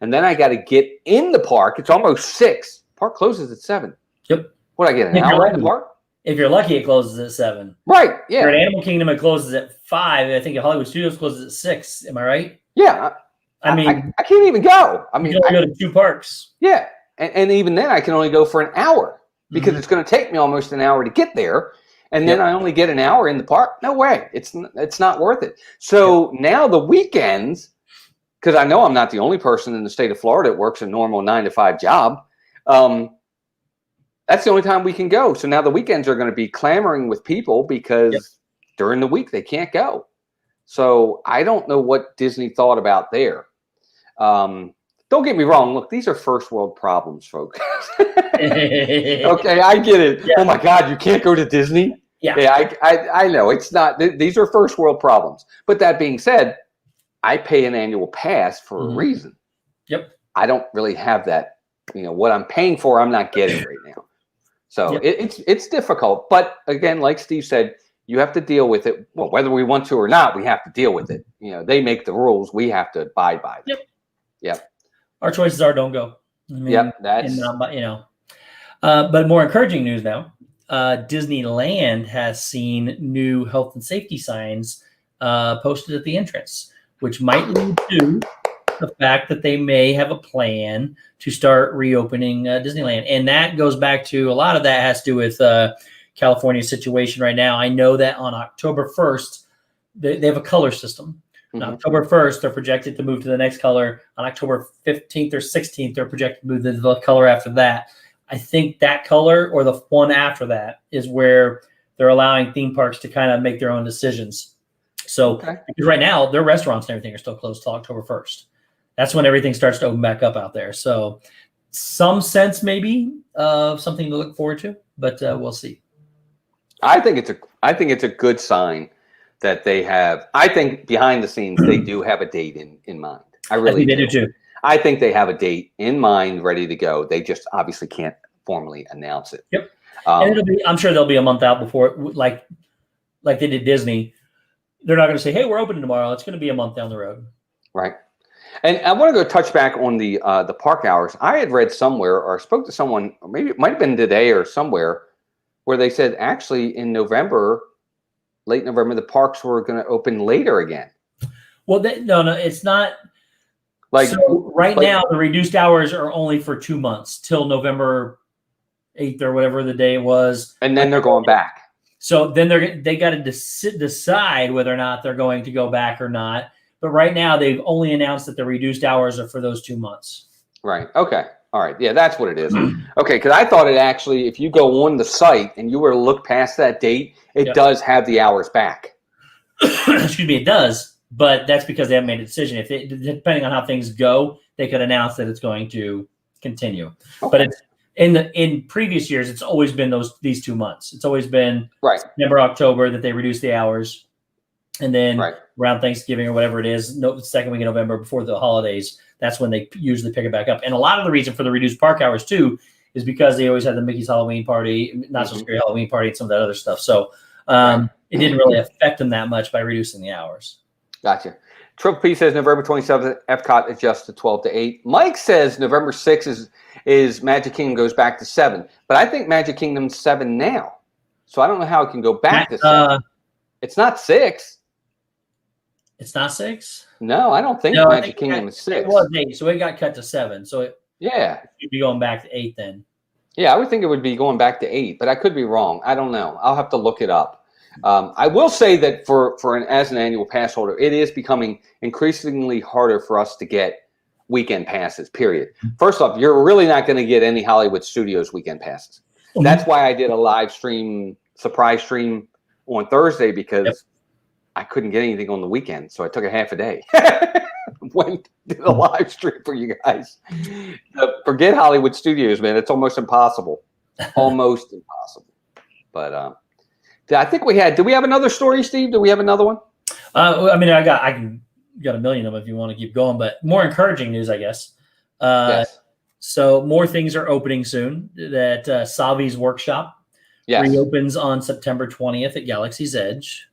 and then I got to get in the park. It's almost 6. Park closes at 7. Yep. What, I get an hour in the park? If you're lucky, it closes at 7. Right. Yeah. For an Animal Kingdom, it closes at 5. I think at Hollywood Studios closes at 6. Am I right? Yeah. I mean, I can't even go. I mean, you can only go to 2 parks. Yeah, and even then, I can only go for an hour because it's going to take me almost an hour to get there, and then I only get an hour in the park. No way. It's not worth it. So now the weekends, because I know I'm not the only person in the state of Florida that works a normal 9 to 5 job. That's the only time we can go. So now the weekends are going to be clamoring with people because during the week they can't go. So I don't know what Disney thought about there. Don't get me wrong. Look, these are first world problems, folks. Okay, I get it. Yeah. Oh my God, you can't go to Disney? Yeah, I know. It's not. These are first world problems. But that being said, I pay an annual pass for a reason. Yep. I don't really have that. What I'm paying for, I'm not getting right now. So it's difficult. But again, like Steve said, you have to deal with it. Well, whether we want to or not, we have to deal with it. They make the rules. We have to abide by them. Yep. Our choices are don't go. I mean, that's but more encouraging news now. Disneyland has seen new health and safety signs posted at the entrance, which might lead to the fact that they may have a plan to start reopening Disneyland. And that goes back to, a lot of that has to do with California's situation right now. I know that on October 1st, they have a color system. On October 1st, they're projected to move to the next color. On October 15th or 16th, they're projected to move to the color after that. I think that color or the one after that is where they're allowing theme parks to kind of make their own decisions. So because right now, their restaurants and everything are still closed till October 1st. That's when everything starts to open back up out there. So some sense maybe of something to look forward to, but we'll see. I think it's a good sign that they have. I think behind the scenes they do have a date in mind. I really think they do too. I think they have a date in mind, ready to go. They just obviously can't formally announce it. Yep. And I'm sure they'll be a month out before, like they did Disney. They're not going to say, "Hey, we're opening tomorrow." It's going to be a month down the road. Right. And I want to go touch back on the park hours. I had read somewhere, or spoke to someone, or maybe it might have been today or somewhere, where they said actually in November, late November, the parks were going to open later again. Well, no, it's not. So now, the reduced hours are only for 2 months till November 8th or whatever the day was, and then they're going back. So then they got to decide whether or not they're going to go back or not. But right now, they've only announced that the reduced hours are for those 2 months. Right. Okay. All right. Yeah, that's what it is. Okay, because I thought it actually, if you go on the site and you were to look past that date, it does have the hours back. Excuse me, it does. But that's because they haven't made a decision. Depending on how things go, they could announce that it's going to continue. Okay. But it's in previous years, it's always been these 2 months. It's always been September, October that they reduce the hours, and then around Thanksgiving or whatever it is, second week of November before the holidays, that's when they usually pick it back up. And a lot of the reason for the reduced park hours too is because they always had the Mickey's Halloween party, Not So Scary Halloween party, and some of that other stuff. So it didn't really affect them that much by reducing the hours. Gotcha. Triple P says November 27th, Epcot adjusts to 12 to 8. Mike says November 6th is Magic Kingdom goes back to 7. But I think Magic Kingdom's 7 now. So I don't know how it can go back to 7. It's not 6. It's not 6? No, I don't think Magic Kingdom is 6. It was 8, so it got cut to 7. So it should be going back to 8 then. Yeah, I would think it would be going back to 8, but I could be wrong. I don't know. I'll have to look it up. I will say that as an annual pass holder, it is becoming increasingly harder for us to get weekend passes, period. First off, you're really not going to get any Hollywood Studios weekend passes. That's why I did a live stream, surprise stream on Thursday, because I couldn't get anything on the weekend. So I took a half a day. Went did a live stream for you guys. Forget Hollywood Studios, man. It's almost impossible. Almost impossible. But I think did we have another story, Steve? Do we have another one? I mean, I got a million of them if you want to keep going, but more encouraging news, I guess. Yes. So more things are opening soon. That Savi's Workshop reopens on September 20th at Galaxy's Edge.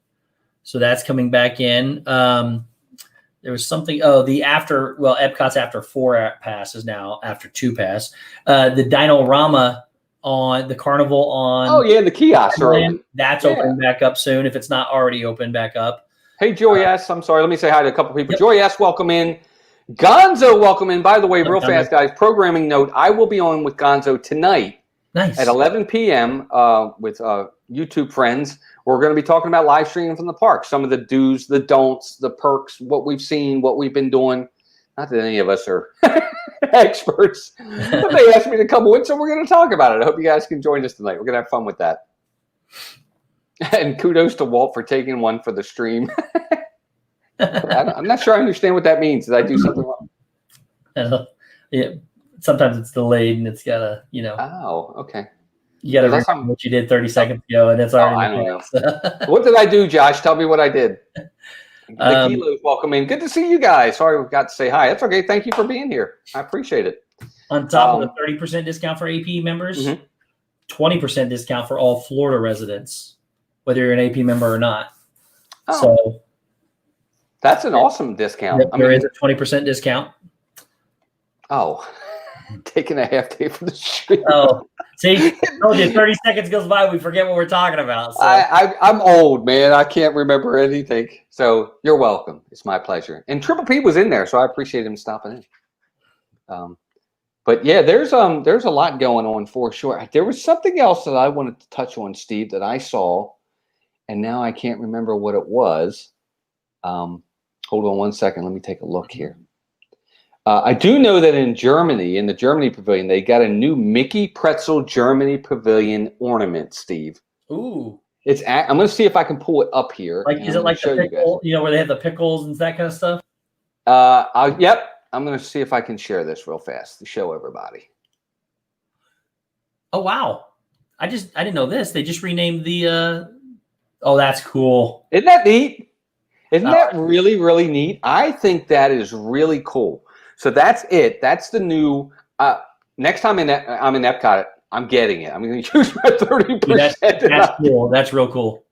So that's coming back in. There was something. Epcot's after 4 pass is now after 2 pass. The Dino-Rama on the Carnival on the kiosks are open. That's opening back up soon if it's not already opened back up. Hey, Joy S. I'm sorry. Let me say hi to a couple people. Yep. Joy S. Welcome in. Gonzo, welcome in. By the way, real fast, guys, programming note, I will be on with Gonzo tonight at 11 p.m. With YouTube friends. We're going to be talking about live streaming from the park. Some of the do's, the don'ts, the perks, what we've seen, what we've been doing. Not that any of us are experts, but they asked me to come with, so we're going to talk about it. I hope you guys can join us tonight. We're going to have fun with that. And kudos to Walt for taking one for the stream. I'm not sure I understand what that means. Did I do something wrong? Sometimes it's delayed and it's got to, Oh, okay. You got to remember what you did 30 seconds ago, and it's already. I don't know. What did I do, Josh? Tell me what I did. The Kilos, welcome in. Good to see you guys. Sorry we got to say hi. That's okay. Thank you for being here. I appreciate it. On top of the 30% discount for AP members, 20% discount for all Florida residents, whether you're an AP member or not. Oh. So that's an awesome discount. There is a 20% discount. Oh. taking a half day from the street. Oh, see, 30 seconds goes by, we forget what we're talking about. So. I'm old, man. I can't remember anything. So you're welcome. It's my pleasure. And Triple P was in there, so I appreciate him stopping in. But yeah, there's a lot going on for sure. There was something else that I wanted to touch on, Steve, that I saw, and now I can't remember what it was. Hold on one second. Let me take a look here. I do know that in Germany, in the Germany pavilion, they got a new Mickey Pretzel Germany pavilion ornament, Steve. Ooh. I'm going to see if I can pull it up here. Like, is it like the pickle, where they have the pickles and that kind of stuff? Yep. I'm going to see if I can share this real fast to show everybody. Oh, wow. I didn't know this. They just renamed the, oh, that's cool. Isn't that neat? Isn't that really, really neat? I think that is really cool. So that's it. That's the new. Next time I'm in Epcot, I'm getting it. I'm going to use my 30%. That's cool. That's real cool.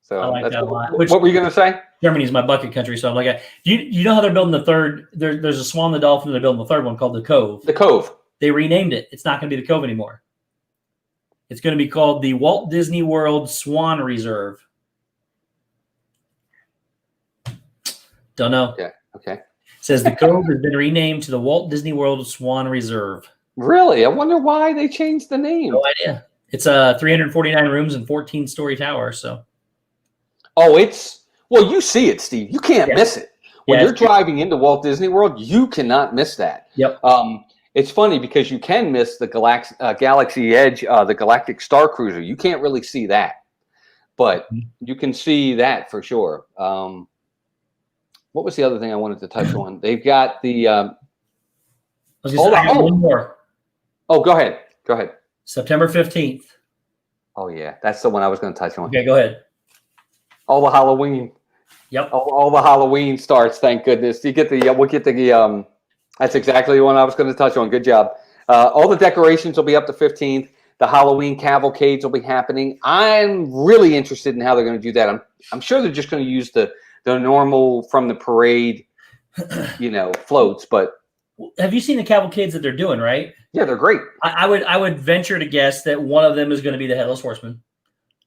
So I like that a lot. What were you going to say? Germany's my bucket country, so I'm like, you know how they're building the third? There's a Swan, the Dolphin. They're building the third one called the Cove. The Cove. They renamed it. It's not going to be the Cove anymore. It's going to be called the Walt Disney World Swan Reserve. Don't know. Yeah. Okay. Says the Cove has been renamed to the Walt Disney World Swan Reserve. Really? I wonder why they changed the name. No idea. It's 349 rooms and 14-story tower. So. Oh, well, you see it, Steve. You can't miss it. When you're driving into Walt Disney World, you cannot miss that. Yep. It's funny because you can miss the Galaxy Edge, the Galactic Star Cruiser. You can't really see that, but you can see that for sure. What was the other thing I wanted to touch on? They've got the. One more. Oh, go ahead. Go ahead. September 15th. Oh yeah, that's the one I was going to touch on. Okay, go ahead. All the Halloween. Yep. All the Halloween starts. Thank goodness. We'll get the. That's exactly the one I was going to touch on. Good job. All the decorations will be up to 15th. The Halloween cavalcades will be happening. I'm really interested in how they're going to do that. I'm sure they're just going to use the normal from the parade, floats. But have you seen the cavalcades that they're doing? Right? Yeah, they're great. I would venture to guess that one of them is going to be the Headless Horseman.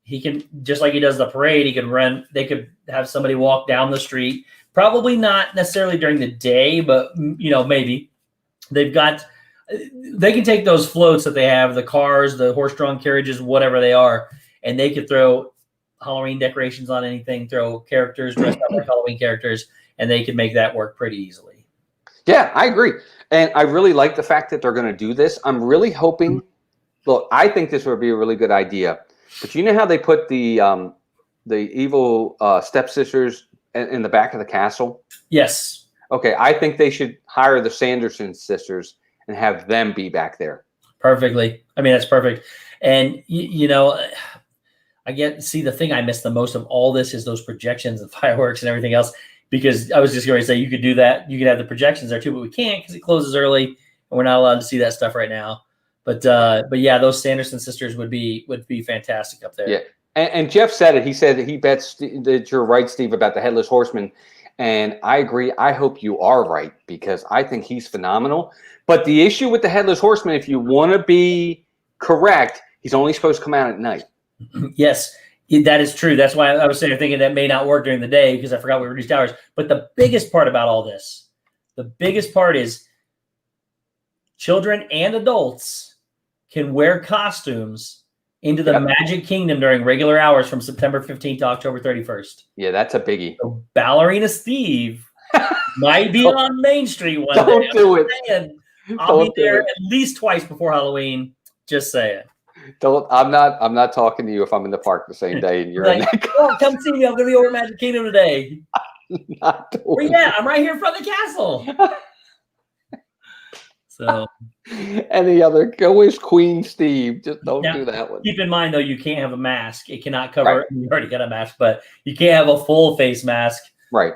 He can, just like he does the parade, he could run. They could have somebody walk down the street. Probably not necessarily during the day, but maybe they can take those floats that they have, the cars, the horse-drawn carriages, whatever they are, and they could throw Halloween decorations on anything, throw characters dressed up like Halloween characters, and they could make that work pretty easily. Yeah, I agree. And I really like the fact that they're going to do this. I'm really hoping, look, I think this would be a really good idea. But you know how they put the evil stepsisters in the back of the castle? Yes. Okay, I think they should hire the Sanderson sisters and have them be back there. Perfectly. I mean, that's perfect. And, the thing I miss the most of all this is those projections and fireworks and everything else, because I was just going to say you could do that. You could have the projections there too, but we can't because it closes early and we're not allowed to see that stuff right now. But yeah, those Sanderson sisters would be fantastic up there. Yeah. And Jeff said it. He said that he bets that you're right, Steve, about the Headless Horseman. And I agree. I hope you are right because I think he's phenomenal. But the issue with the Headless Horseman, if you want to be correct, he's only supposed to come out at night. Yes, that is true. That's why I was thinking that may not work during the day because I forgot we reduced hours. But the biggest part about all this, is children and adults can wear costumes into the Magic Kingdom during regular hours from September 15th to October 31st. Yeah, that's a biggie. So Ballerina Steve might be on Main Street one day. Don't do it. I'll be there at least twice before Halloween. Just saying. I'm not talking to you if I'm in the park the same day and you're in that. Oh, come see me. I'm going to be over at Magic Kingdom today. Where you at? I'm right here in front of the castle. So, any other go is Queen Steve. Just don't do that one. Keep in mind though, you can't have a mask. It cannot cover. Right. You already got a mask, but you can't have a full face mask. Right.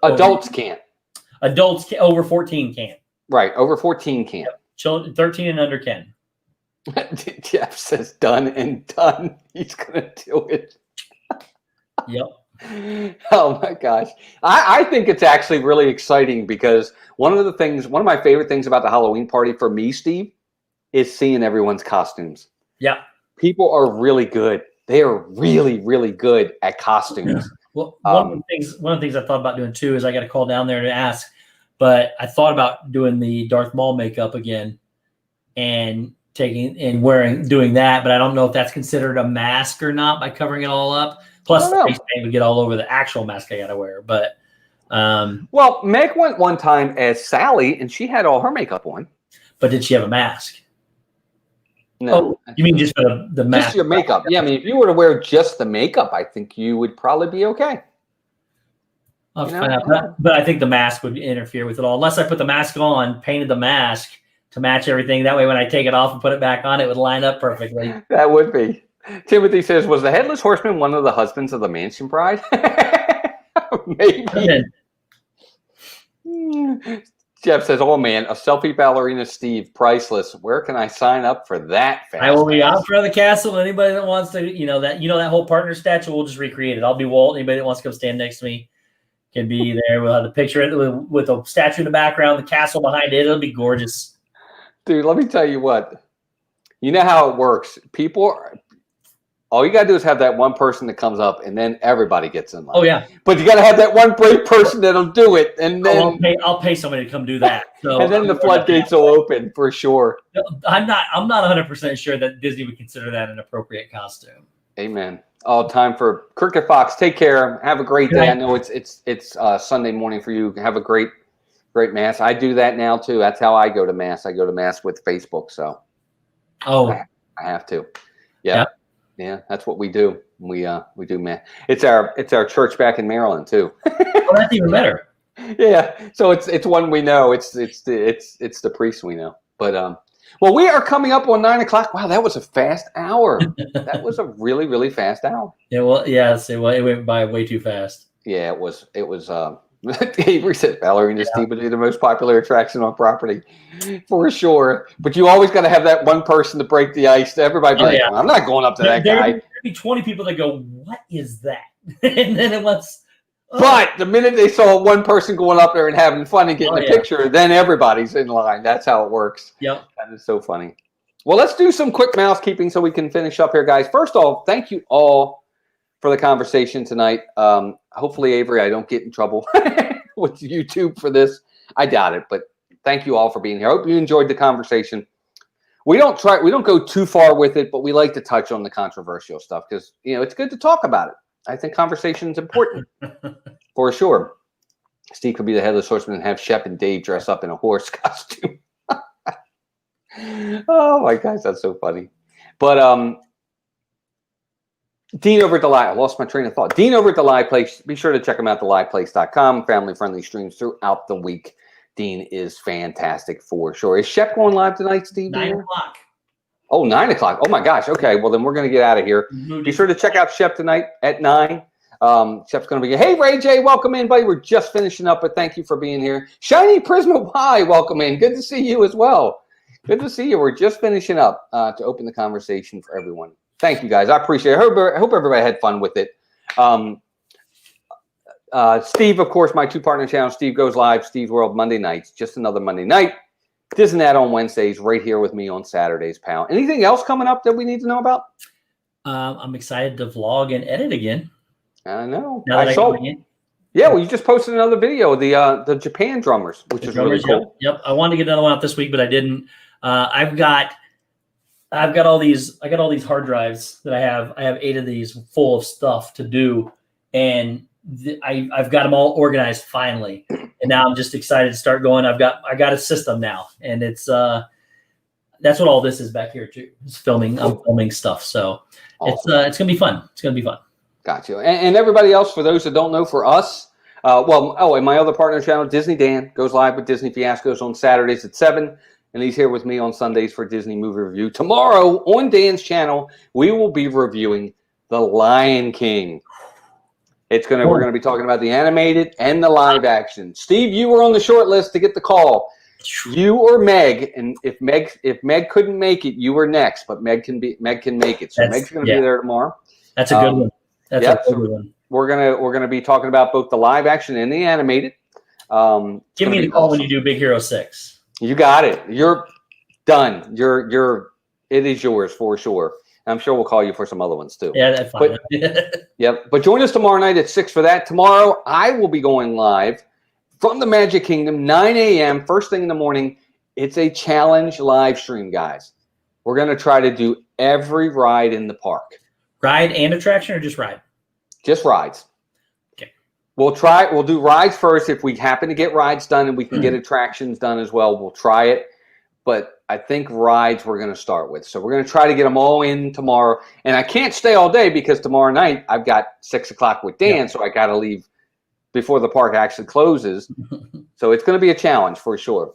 Adults can't. Adults over 14 can't. Right. Over 14 can't. Yep. Children 13 and under can. Jeff says done and done. He's gonna do it. Yep. Oh my gosh. I think it's actually really exciting because one of my favorite things about the Halloween party for me, Steve, is seeing everyone's costumes. Yeah. People are really good. They are really, really good at costumes. Well, one of the things I thought about doing too is I got a call down there to ask, but I thought about doing the Darth Maul makeup again and doing that, but I don't know if that's considered a mask or not by covering it all up. Plus, the face paint would get all over the actual mask I got to wear. But well, Meg went one time as Sally, and she had all her makeup on. But did she have a mask? No. Oh, you mean just the mask? Just your makeup. Yeah, I mean, if you were to wear just the makeup, I think you would probably be okay. I'll find out. But I think the mask would interfere with it all. Unless I put the mask on, painted the mask to match everything. That way, when I take it off and put it back on, it would line up perfectly. That would be. Timothy says, was the Headless Horseman one of the husbands of the Mansion Bride? Maybe. Jeff says, oh man, a selfie ballerina Steve, priceless. Where can I sign up for that? I will be out front of the castle. Anybody that wants to, that whole partner statue, we'll just recreate it. I'll be Walt. Anybody that wants to come stand next to me can be there. We'll have the picture with a statue in the background, the castle behind it. It'll be gorgeous. Dude, let me tell you what. You know how it works. All you got to do is have that one person that comes up, and then everybody gets in line. Oh, yeah. But you got to have that one brave person that'll do it. And then I'll pay somebody to come do that. So and then the floodgates will open for sure. I'm not 100% sure that Disney would consider that an appropriate costume. Amen. All time for Cricket Fox. Take care. Have a great day. I know it's Sunday morning for you. Have a great mass. I do that now too. That's how I go to mass. I go to mass with Facebook. So I have to. Yeah. Yeah, that's what we do. We do mass. It's our church back in Maryland too. Well, that's even better. Yeah, so it's one we know. It's the priest we know. But well, we are coming up on 9 o'clock. Wow, that was a fast hour. That was a really, really fast hour. Yeah, well, yes, it went by way too fast. Yeah, it was. Avery said ballerina Steve would be the most popular attraction on property, for sure. But you always got to have that one person to break the ice. Everybody be like, I'm not going up to that guy. There'd be 20 people that go, what is that? And then it was. But the minute they saw one person going up there and having fun and getting a picture, then everybody's in line. That's how it works. Yep. That is so funny. Well, let's do some quick mousekeeping so we can finish up here, guys. First off, thank you all for the conversation tonight. Hopefully, Avery, I don't get in trouble with YouTube for this. I doubt it, but thank you all for being here. I hope you enjoyed the conversation. We don't go too far with it, but we like to touch on the controversial stuff because it's good to talk about it. I think conversation is important for sure. Steve could be the Headless Horseman and have Shep and Dave dress up in a horse costume. Oh my gosh, that's so funny. But Dean over at the Live. I lost my train of thought. Dean over at the Live Place. Be sure to check him out, theliveplace.com. Family-friendly streams throughout the week. Dean is fantastic for sure. Is Shep going live tonight, Steve? 9 o'clock. Oh, 9 o'clock. Oh, my gosh. Okay, well, then we're going to get out of here. Be sure to check out Shep tonight at 9. Shep's going to be, hey, Ray J, welcome in, buddy. We're just finishing up, but thank you for being here. Shiny Prisma Y, welcome in. Good to see you as well. Good to see you. We're just finishing up to open the conversation for everyone. Thank you, guys. I appreciate it. I hope everybody had fun with it. Steve, of course, my two-partner channel, Steve Goes Live, Steve's World, Monday nights. Just another Monday night. Disney on Wednesdays, right here with me on Saturdays, pal. Anything else coming up that we need to know about? I'm excited to vlog and edit again. I know. I saw it. Yeah, well, you just posted another video, the Japan drummers, which is really cool. Yep. I wanted to get another one out this week, but I didn't. I've got all these hard drives that I have 8 of these full of stuff to do, and I've got them all organized finally, and now I'm just excited to start going. I got a system now, and it's that's what all this is back here too. It's filming. I'm filming stuff, so awesome. It's gonna be fun. It's gonna be fun. Got you. And everybody else, for those that don't know, for us, and my other partner channel, Disney Dan, goes live with Disney Fiascos on Saturdays at 7. And he's here with me on Sundays for Disney Movie Review. Tomorrow on Dan's channel, we will be reviewing The Lion King. We're going to be talking about the animated and the live action. Steve, you were on the short list to get the call. You or Meg, and if Meg couldn't make it, you were next. But Meg can make it. So Meg's going to be there tomorrow. That's a good one. That's a good one. we're gonna be talking about both the live action and the animated. Give me the call when you do Big Hero 6. You got it. You're done. It is yours for sure. I'm sure we'll call you for some other ones too. Yeah, that's fine. Yep. But join us tomorrow night at 6 for that. Tomorrow I will be going live from the Magic Kingdom, 9 a.m. first thing in the morning. It's a challenge live stream, guys. We're going to try to do every ride in the park. Ride and attraction, or just ride? Just rides. Okay. We'll do rides first. If we happen to get rides done and we can get attractions done as well, we'll try it. But I think rides we're going to start with. So we're going to try to get them all in tomorrow. And I can't stay all day because tomorrow night I've got 6 o'clock with Dan, so I got to leave before the park actually closes. So it's going to be a challenge for sure.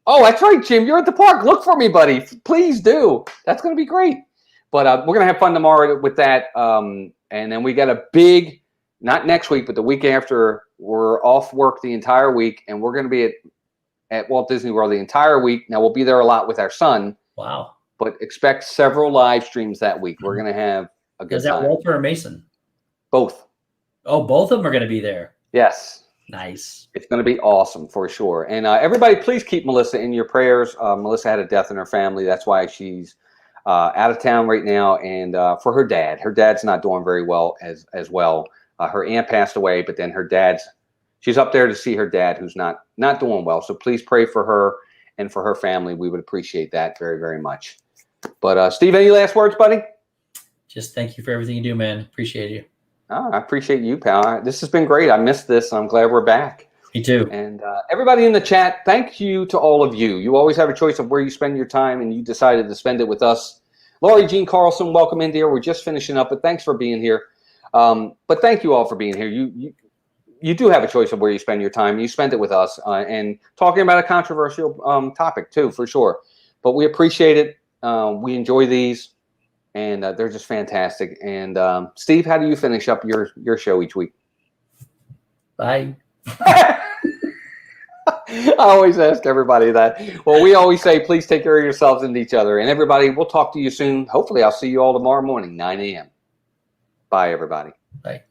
Oh, that's right, Jim. You're at the park. Look for me, buddy. Please do. That's going to be great. But we're going to have fun tomorrow with that. And then we got a big, not next week, but the week after, we're off work the entire week. And we're going to be at Walt Disney World the entire week. Now, we'll be there a lot with our son. Wow. But expect several live streams that week. We're going to have a good time. Is that Walter or Mason? Both. Oh, both of them are going to be there. Yes. Nice. It's going to be awesome for sure. And everybody, please keep Melissa in your prayers. Melissa had a death in her family. That's why she's out of town right now. And for her dad. Her dad's not doing very well as well. Her aunt passed away, but then she's up there to see her dad, who's not doing well. So please pray for her and for her family. We would appreciate that very, very much. But Steve, any last words, buddy? Just thank you for everything you do, man. Appreciate you. Oh, I appreciate you, pal. This has been great. I missed this. I'm glad we're back. Me too. And everybody in the chat, thank you to all of you. You always have a choice of where you spend your time, and you decided to spend it with us. Laurie Jean Carlson, welcome in, dear. We're just finishing up, but thanks for being here. But thank you all for being here. You do have a choice of where you spend your time. You spend it with us and talking about a controversial topic too, for sure. But we appreciate it. We enjoy these, and they're just fantastic. And Steve, how do you finish up your show each week? Bye. I always ask everybody that. Well, we always say, please take care of yourselves and each other. And everybody, we'll talk to you soon. Hopefully, I'll see you all tomorrow morning, 9 a.m. Bye, everybody. Bye.